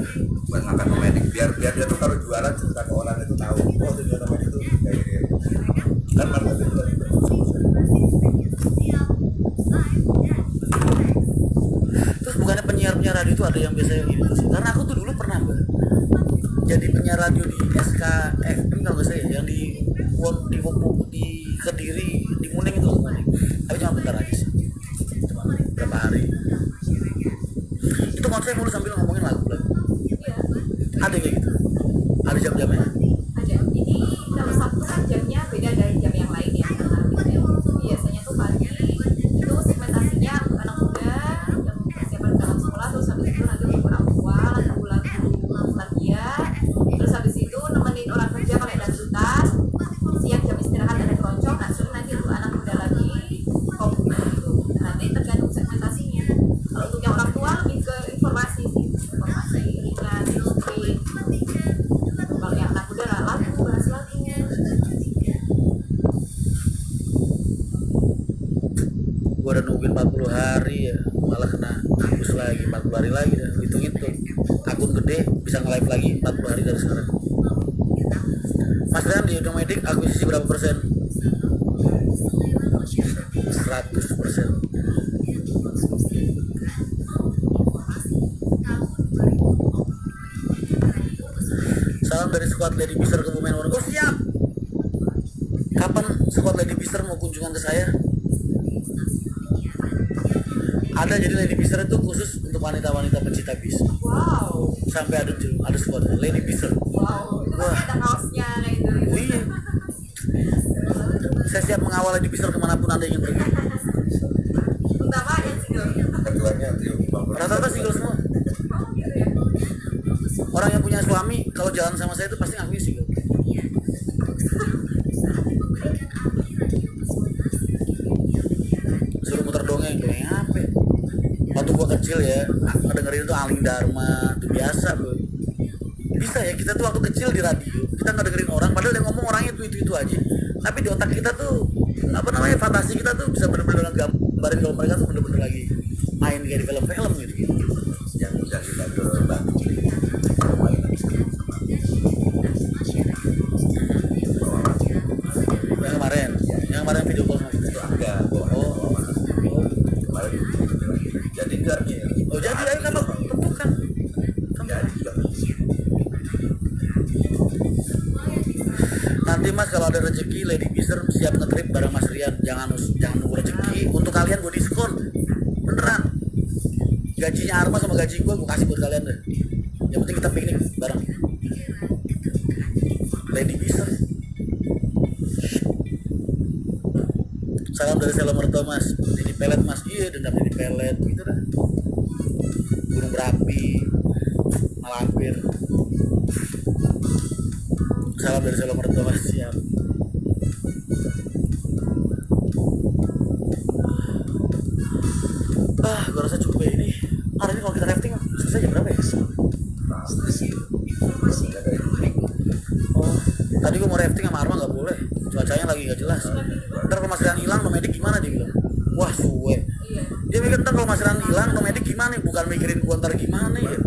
Buat makan Nomadik biar dia tuh kalau jualan cerita ke orang itu tahu. Oh, tujuan Nomadik itu kayak gini. Kan marketing itu. Terus bukannya penyiar radio itu ada yang biasanya gini terus? Karena aku tuh dulu pernah Mbak, jadi penyiar radio di SKFM kalau nggak salah ya, yang di Kediri, di Muning itu Muning. Tapi cuma bentar aja sih, cuma berapa hari. Itu konsep mulai sambil ngomongin lagu. Iya. Ada kayak gitu. lagi 40 hari lagi dah hitung akun gede bisa nge-live lagi 40 hari dari sekarang. Mas Rian di Indomedik akuisisi berapa persen? 100%. Salam dari squad Lady Bister Kebumen Warga. Oh siap. Kapan squad Lady Bister mau kunjungan ke saya? Ada, jadi Lady Bister itu khusus untuk wanita-wanita pencinta bis. Wow. Sampai ada squad Lady Bister. Wow. Itu Wah. pasti ada kaosnya kayak gitu. Oh iya. Saya siap mengawal Lady Bister kemanapun Anda ingin pergi. Utama yang single. keduanya trio Bang. Rata-rata single semua. Oh gitu ya. Orang yang punya suami kalau jalan sama saya itu pasti ngakuin single. Suruh muter dongeng apa? Waktu gua kecil ya, dengerin itu Aling Dharma, itu biasa bro. Bisa ya, kita tuh waktu kecil di radio kita nggak dengerin orang, padahal yang ngomong orangnya itu aja. Tapi di otak kita tuh fantasi kita tuh bisa bener-bener gambarin kalau mereka tuh bener-bener lagi main kayak di film-film gitu. Yang udah kita ke Batu Yang kemarin video call sama kita. itu enggak kemarin jadi enggak nih Oh jadi ayo kan tentukan. jadi juga Nanti Mas kalau ada rezeki Lady Bister siap ngetrip bareng Mas Rian. Jangan nunggu rezeki. Untuk kalian gue diskon. Beneran. Gajinya Arma sama gaji gue kasih buat kalian deh. Yang penting kita piknik bareng. Lady Bister. Salam dari Selo Merto Mas. Dini pelet Mas. Iya dendam dini pelet gitu dah. Gunung berapi. Malampir. Salam dari Selo Merto Mas. Siap. Gue rasa cukup ya ini. Hari ini kalau kita rafting selesai jam berapa ya? Oh, tadi gue mau rafting sama Arma nggak boleh. Cuacanya lagi nggak jelas. Ntar kalau Mas Rian hilang, nomedik gimana dia bilang? Wah suwe. Iya. Dia mikir ntar kalau Mas Rian hilang, nomedik gimana? Bukan mikirin gue ntar gimana ya?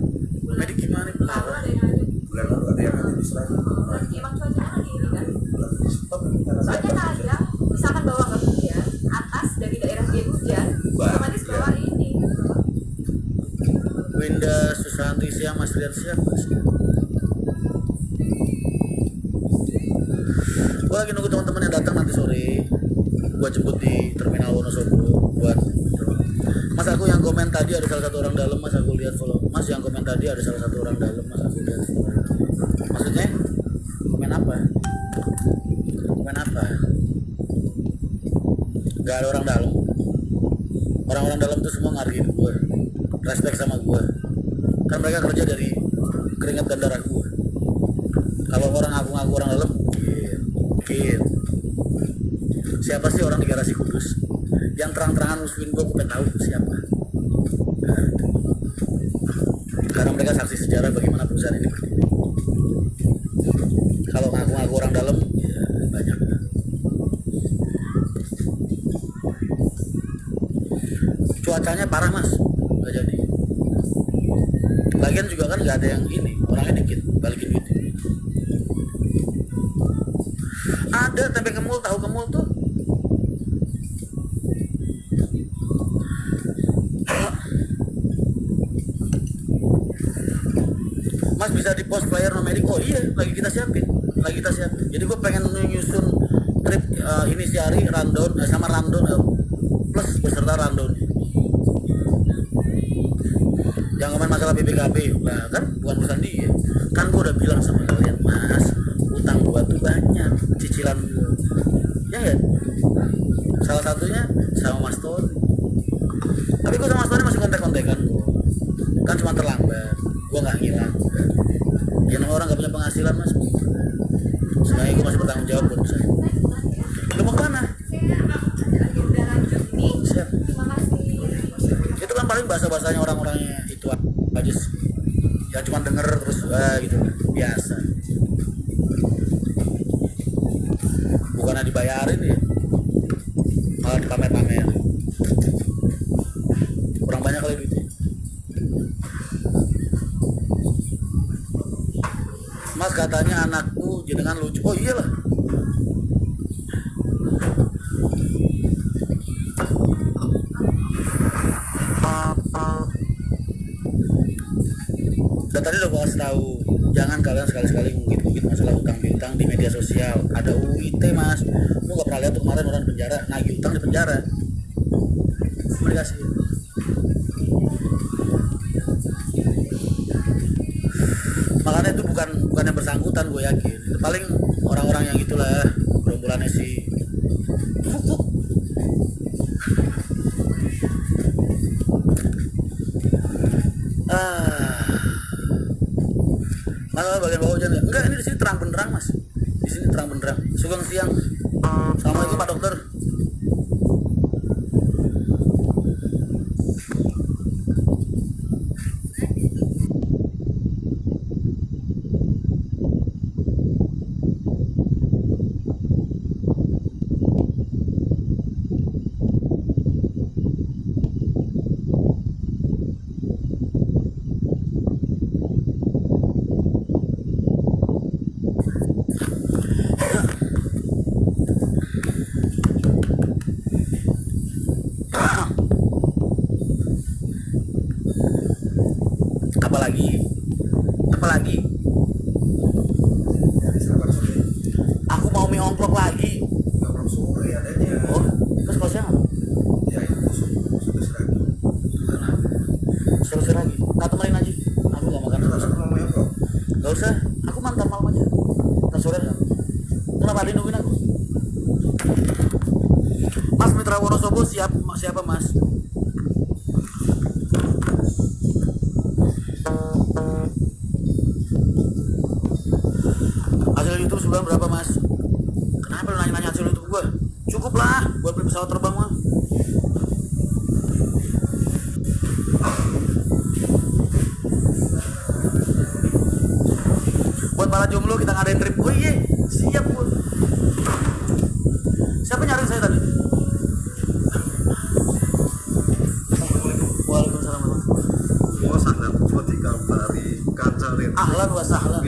Nomedik gimana? Lalu ada yang lanjut. bulan lalu ada yang ada di Israel Lagi emang cuacanya lagi ini kan. stop Soalnya kadang misalkan bawah nggak hujan, atas dari daerah dia hujan, otomatis bawah ini. Winda Susanti siap, Mas Rian siap. Gue lagi nunggu teman-teman yang datang nanti sore. Gue jemput di Terminal Wonosobo buat. Mas aku yang komen tadi ada salah satu orang dalam, Mas aku lihat follow. Mas yang komen tadi ada salah satu orang dalam, Mas aku lihat follow. Maksudnya komen apa? Komen apa? Gak ada orang dalam. Orang-orang dalam tuh semua ngargain gue, respect sama gue. Kan mereka kerja dari keringat dan darah gue. Kalau orang ngaku-ngaku orang dalam, mungkin. Siapa sih orang di garasi Kudus yang terang-terangan musuhin gue pengen tahu siapa. Nah, karena mereka saksi sejarah bagaimana perusahaan ini berdiri. Kalau ngaku-ngaku orang dalam, ya banyak. Cuacanya parah Mas, nggak jadi. Lagian juga kan nggak ada yang ini, orangnya dikit, balikin duit. Ada tempe kemul, tahu kemul tuh. Mas bisa di post player nomedik. Oh iya, lagi kita siapin. Jadi gue pengen nyusun trip ini si hari rundown sama rundown plus beserta rundown. Yang ngomong masalah BPKB, nah kan bukan urusan dia. Kan gue udah bilang sama kalian, Mas, utang gue tuh banyak, cicilan gue. Ya ya. Salah satunya sama Mas Tony. Tapi gue sama Mas Tony masih kontek-kontekan gue. Kan cuma terlambat. Gue nggak ngilang. Ya namanya orang nggak punya penghasilan Mas. Sebenarnya gue masih bertanggung jawab buat saya. Lu mau kemana? Lagi udah lanjut nih. Siap. Terima kasih. Itu kan paling bahasa-bahasanya orang-orangnya itu aja sih. Ya cuma denger terus gitu biasa. Bukannya dibayarin ya, malah dipamer-pamer. Kurang banyak kali duitnya. katanya anakku jenengan lucu. Oh iyalah. Dan tadi udah gua kasih tahu, jangan kalian sekali-sekali ngungkit-ngungkit masalah utang piutang di media sosial. Ada UIT mas, lu gak pernah lihat tuh kemarin orang di penjara nagih utang di penjara. Cuma dikasih. Makanya itu bukan yang bersangkutan, gue yakin. Itu paling orang-orang yang itulah gerombolannya si Malah bagian bawah aja enggak, ini di sini terang benderang mas, di sini terang benderang. Sugeng siang. Assalamualaikum Pak Dokter. Apalagi Dari sahabat sore. aku mau mie ongklok lagi. Nggak sore adanya. Oh terus kalau siang apa? Ya itu sudah seragam. Seru-seru lagi tak temenin aja, aku gak makan Terus terus. aku ngomongnya bro. Gak usah, aku mantar malam aja. Ntar sore kan. Kenapa ada nungguin aku? Mas Mitra Wonosobo siapa mas? Hasil YouTube sebulan berapa mas? Kenapa lu nanya-nanya hasil YouTube gua? Cukup lah buat beli pesawat terbang mah. Buat para jomblo kita ngadain trip. Oh iya, siap gua. Siapa nyariin saya tadi? Waalaikumsalam. Oh sangat buat dikabari kancare. Ahlan wa sahlan.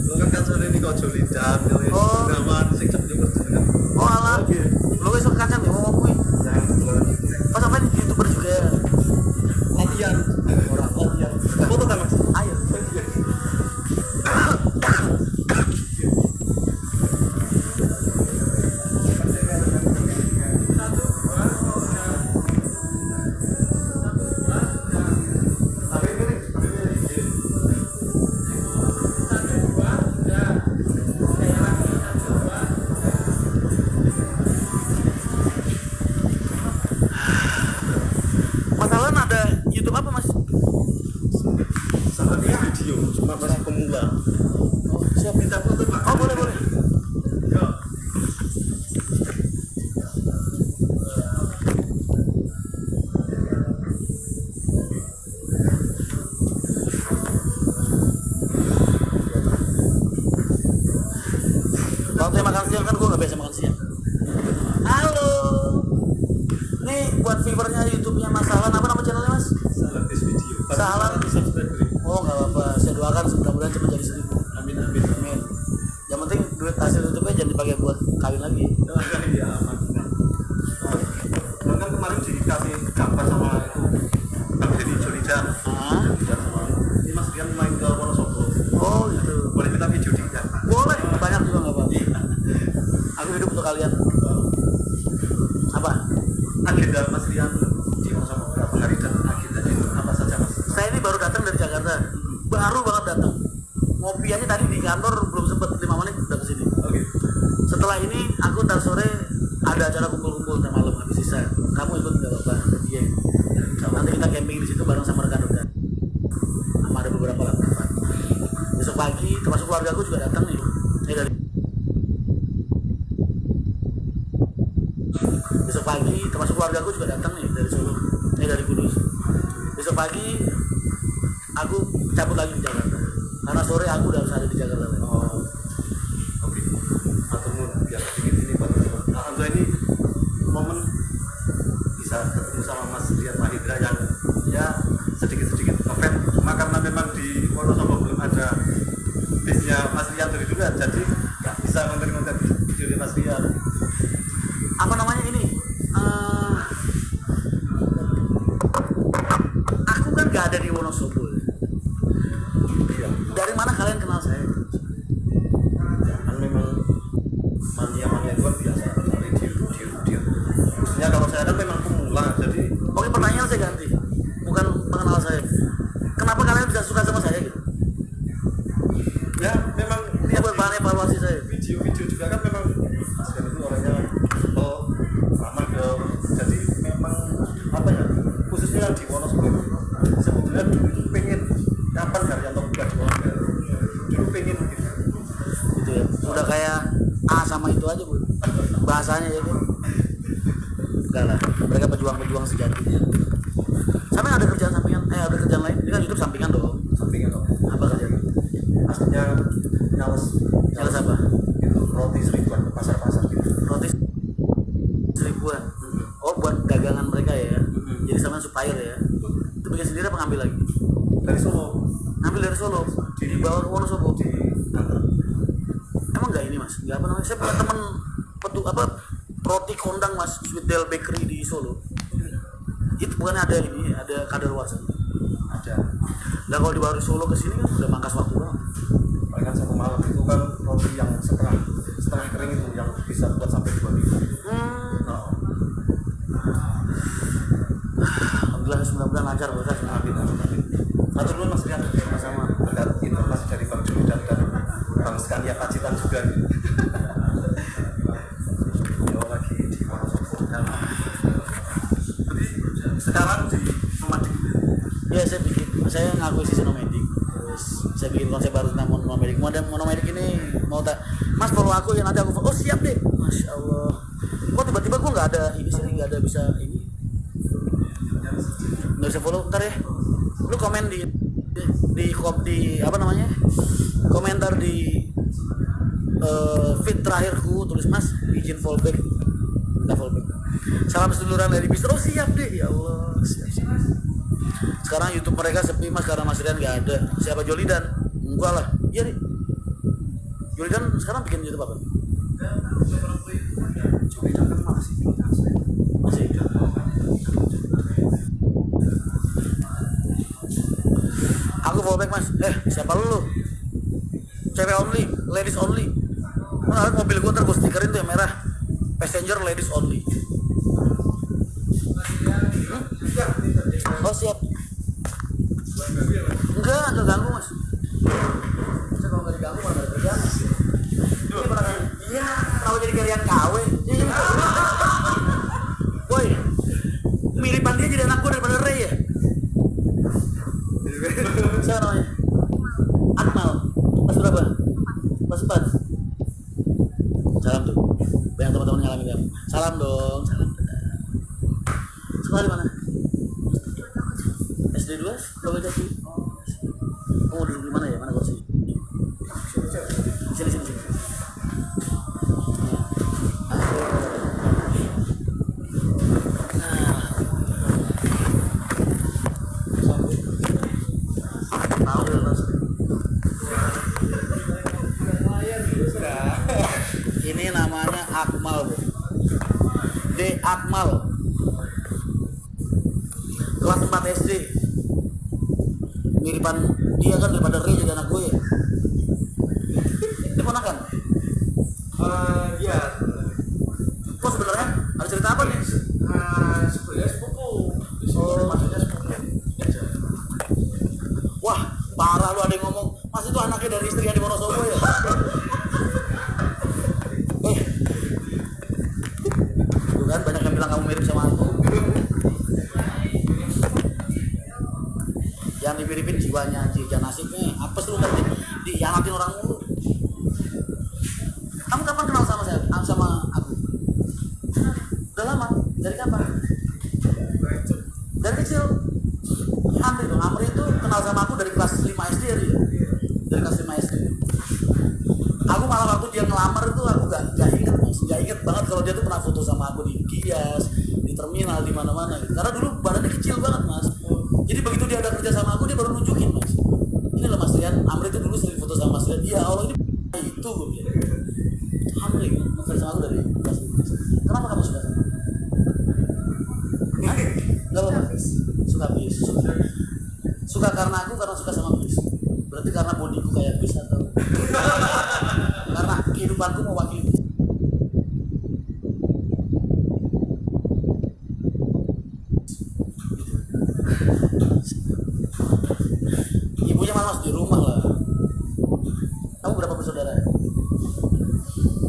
Lo kan kancare ini kau lidah. Oh. Gaman sing cepet berjenengan. Oh alah. Lu wis kacan nih ngomong kuwi. Pas sampai di YouTuber juga ya. Latihan. Orang latihan. Foto kan mas? Ayo. Masalah ada YouTube apa mas? Sangat video, cuma masih pemula. Oh, siap. Minta foto pak. Oh boleh boleh. Yo. Waktu saya makan siang kan gue gak biasa makan siang. Halo. Nih buat viewernya YouTube-nya Mas Sahlan, apa nama channelnya mas? Salah tes video. Salah. Subscribe. Oh nggak apa-apa, saya doakan mudah-mudahan cepat jadi 1000. Amin amin. Amin. Yang penting duit hasil YouTube-nya jangan dipakai buat kawin lagi. Iya aman. Kan kemarin dikasih gambar sama itu kami di Jolija. Ah. Ini Mas Rian main ke Wonosobo. Oh gitu. Boleh minta video dia? Boleh, banyak juga nggak apa-apa. Aku hidup untuk kalian. Apa? Agenda Mas Rian di Wonosobo berapa hari dan agendanya itu apa saja Mas? Saya ini baru datang dari Jakarta. Baru banget datang. Ngopi aja tadi di kantor belum sempet 5 menit udah kesini. Oke. Setelah ini aku ntar sore ada acara kumpul-kumpul ntar malam habis sisa. Kamu ikut nggak apa-apa? Iya. Nanti kita camping di situ bareng sama rekan-rekan. Sama ada beberapa lah. Besok pagi termasuk keluarga aku juga datang nih. Ini dari besok pagi termasuk keluarga aku juga datang nih dari Solo. Ini dari Kudus. Besok pagi aku cabut lagi di Jakarta. Karena sore aku udah harus ada di Jakarta. Oh. Oke. Maturnuun biar sedikit ini Pak. Alhamdulillah ini momen bisa ketemu sama Mas Rian Mahindra yang ya sedikit-sedikit ngefans. Cuma karena memang di Wonosobo belum ada bisnya Mas Rian bisa konten-konten video Mas Rian. Apa namanya ini? Aku kan gak ada di Wonosobo. Iya. Dari mana kalian kenal saya? Kan memang mania itu kan biasa cari di khususnya kalau saya kan memang pemula, jadi Oke, pertanyaan saya ganti. Bukan mengenal saya. Kenapa kalian bisa suka sama saya gitu? ya memang Ini buat bahan evaluasi saya. video-video juga kan memang Mas Rian itu orangnya simple, ramah ke, jadi memang apa ya, khususnya di Wonosobo itu sebetulnya dulu itu pengen kapan Haryanto buka di Wonosobo, dulu pengen gitu. Gitu ya. Udah kayak A sama itu aja, Bu. Bahasanya ya, Bu. Enggak lah. Mereka pejuang-pejuang sejatinya. Sampai ada kerjaan sampingan, ada kerjaan lain. Ini kan YouTube sampingan dong. Sampingnya dong, Apa kerjaan? aslinya nyales Nyales apa? gitu, roti seribuan ke pasar-pasar gitu. Roti seribuan. Oh, buat dagangan mereka ya. Jadi sama supplier ya. Itu bikin sendiri apa ngambil lagi? Dari Solo Ngambil dari Solo. Dibawa ke Wonosobo. di antar. Emang enggak ini, Mas? Enggak apa namanya? Saya punya teman roti kondang, Mas, Sweet Del Bakery di Solo. Itu bukan ada ini, ada kadaluarsa. Ada Nah, kalau dibawa dari Solo ke sini kan udah mangkas waktu banget. paling kan satu malam itu kan roti yang setengah kering itu yang bisa buat sampai 2 minggu. Nah, Alhamdulillah, mudah-mudahan lancar berkah. amin. Atur dulu Mas Rian sama berkat informasi dari Bang Juli dan Bang Skania Pacitan juga. Beliau lagi di Wonosobo. Sekarang di Nomadik. Ya, saya ngakuisisi Nomadik. Terus saya bikin konsep baru tentang Nomadik. Monomadik ini mau tak, Mas follow aku ya, nanti aku follow. Oh, siap deh. Masya Allah. Kok tiba-tiba gue nggak ada ini sih, nggak ada bisa ini. Nggak bisa follow, ntar ya. Lu komen di apa namanya? Komentar di feed terakhirku, tulis Mas izin fallback. Minta fallback. Salam seduluran dari Bistro. Oh, siap deh. Ya Allah, siap. Sekarang YouTube mereka sepi, Mas, karena Mas Rian nggak ada. Siapa Jolidan? Enggak lah. Iya nih. Jolidan sekarang bikin YouTube apa? Jolidan kan masih Masih. Aku fallback, Mas. Siapa lu? Cewek only, ladies only. Mana mobil gua ntar gua stikerin tuh yang merah. Passenger ladies only. Oh, siap. Enggak ganggu, Mas. Saya kalau nggak diganggu malah nggak ada kerjaan. Ini pernah, iya, kenapa jadi kalian KW? Woi, miripan dia jadi anak gue daripada Ray ya? Siapa namanya? Akmal. Pas berapa? Pas 4. Salam tuh. Banyak teman-teman ngalamin kamu. Salam dong, salam. Sekolah di mana? SD 2? Logo Jati. Oh, duduk di mana ya? Mana kursi? Sini. Ini namanya Akmal, Bu. D. Akmal. Kelas 4 SD. Miripan dia kan daripada Ray jadi anak gue ya. Dia ponakan? Iya. Kok sebenarnya ada cerita apa nih? Sebenarnya sepupu. Maksudnya sepupu. Wah, parah lu, ada yang ngomong, Mas itu anaknya dari istri yang di Wonosobo ya? Tuh kan banyak yang bilang kamu mirip sama aku. Yang dimiripin jiwanya, nasibnya. Apes lu kan dihianatin orang mulu. Kamu kapan kenal sama saya? Sama aku? Udah lama? Dari kapan? Dari kecil. Amri dong. Amri itu kenal sama aku dari kelas 5 SD ya dia. Dari kelas 5 SD. Aku malah waktu dia ngelamar itu aku gak inget, Mas. Gak inget banget kalau dia tuh pernah foto sama aku di Kias, di terminal, di mana-mana gitu. Karena dulu badannya kecil banget, Mas. Jadi begitu dia udah kerja sama aku, dia baru nunjukin, Mas. Ini loh Mas Rian, Amri itu dulu sering foto sama Mas Rian. Ya Allah, ini itu gue bilang. ngerti karena bodiku kayak bis atau karena kehidupanku mewakili. Ibunya malas di rumah lah. Kamu berapa bersaudara?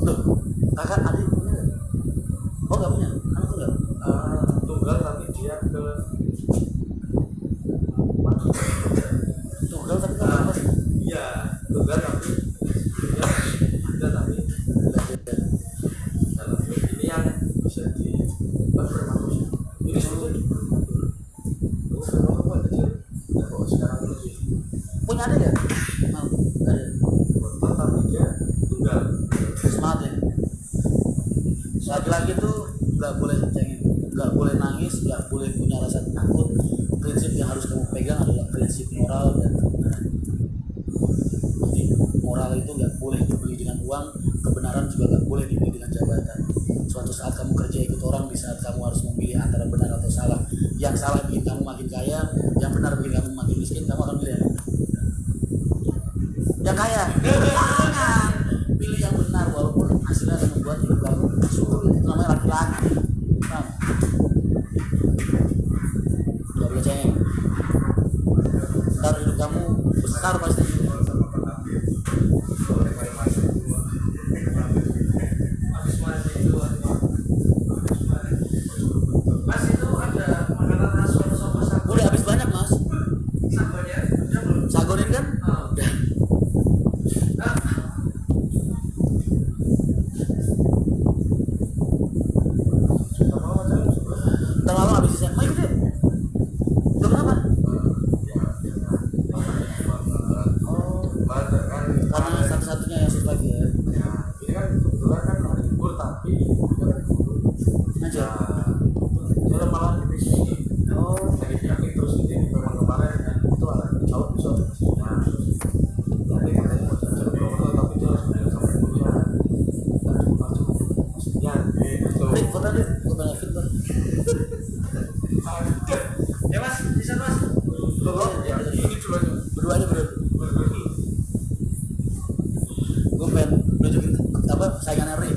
Loh, kakak adik punya nggak? Oh nggak punya, anak tunggal. Tunggal tapi dia ke Tunggal tapi kan apa? iya tunggal tapi dia ada tapi dalam ini yang bisa di bermanusia ini sudah dibentur aku memang apa kecil ya kok sekarang lebih Punya adik ya? Mau? Nggak ada. bentur tapi dia tunggal Semangat ya. Laki-laki tuh nggak boleh cengeng, nggak boleh nangis, nggak boleh punya rasa takut. Prinsip yang harus kamu pegang adalah prinsip moral dan kebenaran. Jadi moral itu nggak boleh dibeli dengan uang, kebenaran juga nggak boleh dibeli dengan jabatan. Suatu saat kamu kerja ikut orang, di saat kamu harus memilih antara benar atau salah. Yang salah bikin kamu makin kaya, yang benar bikin kamu makin miskin, kamu akan pilih yang mana? Yang kaya. Jangan pilih yang benar walaupun hasilnya akan membuat hidup kamu sulit. Itu namanya laki-laki. Paham? Gak boleh cengeng. Ntar hidup kamu besar pasti. Mas itu ada makanan khas Wonosobo Udah habis banyak mas. sagonya udah belum Sagonin kan? Udah. Ntar malam habis sisa. Mau ikut yuk. Udah kenapa? Oh, karena satu-satunya yang survive ya. ini kan kebetulan kan hari libur tapi dia kan libur Ngajar. dia malah di sini Oh, lagi yakin terus ini memang kemarin kan itu anak jauh bisa tapi katanya mau jalan Bromo tapi dia harus belajar sampai kuliah tadi masuk maksudnya gitu Rik, foto deh. Gue banyak fit bang. ya mas bisa mas loh ya ini dulu aja Berdua aja berdua. Gue pengen nunjukin apa saingannya Rik.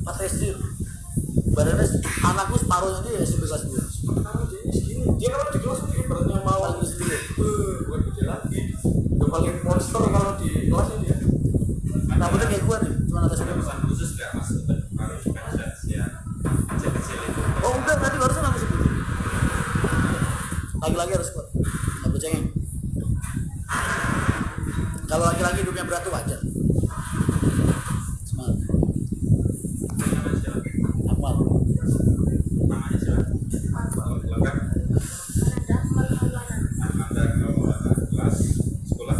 Pas SD badannya anakku separuhnya dia SMP kelas 2. kalau dia ini segini dia kalau di kelas ini ibaratnya mau Paling sendiri. bukan gede lagi udah paling monster kalau di kelasnya dia Rambutnya kayak gue nih, cuma atas ini. khusus nggak mas untuk kalau bukan rahasia kecil-kecil itu Oh enggak, tadi barusan aku sebut. Lagi-lagi harus kuat. Nggak boleh cengeng. Kalau laki-laki hidupnya berat tuh wajar. Semangat. namanya siapa Akmal. namanya siapa lengkap Amanda kelas sekolah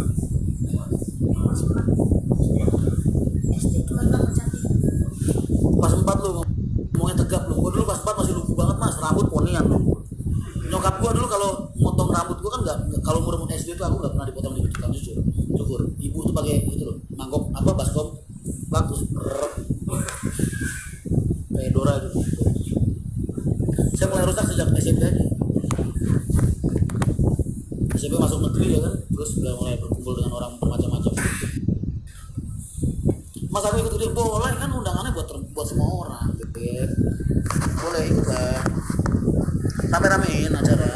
Pas 4 lu ngomongnya tegap lu. Gua dulu pas 4 masih lugu banget mas, rambut ponian lu. Nyokap gua dulu kalau motong rambut gua kan nggak, kalau umur SD tuh aku nggak pernah dipotong di tukang cukur. Ibu tuh pakai itu loh, mangkok apa baskom, lak terus brrrr. Kayak Dora itu. Saya mulai rusak sejak SMP aja. SMP masuk negeri ya kan, terus udah mulai berkumpul dengan orang bermacam-macam. Mas aku ikut udah boleh kan, undangannya buat semua orang gitu ya. Boleh ikut lah. Rame-ramein acara.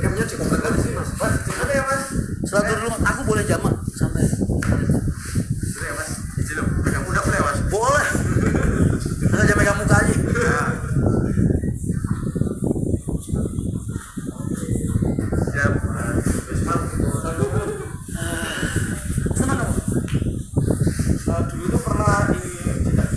camnya di komplek aja sih mas mas di mana ya mas Selalu dulu aku boleh jamak santai. boleh ya mas izin lo yang muda boleh ya mas Boleh. Asal jangan megang muka aja. nah siap mas mas Senang kamu? dulu tuh pernah ini tidak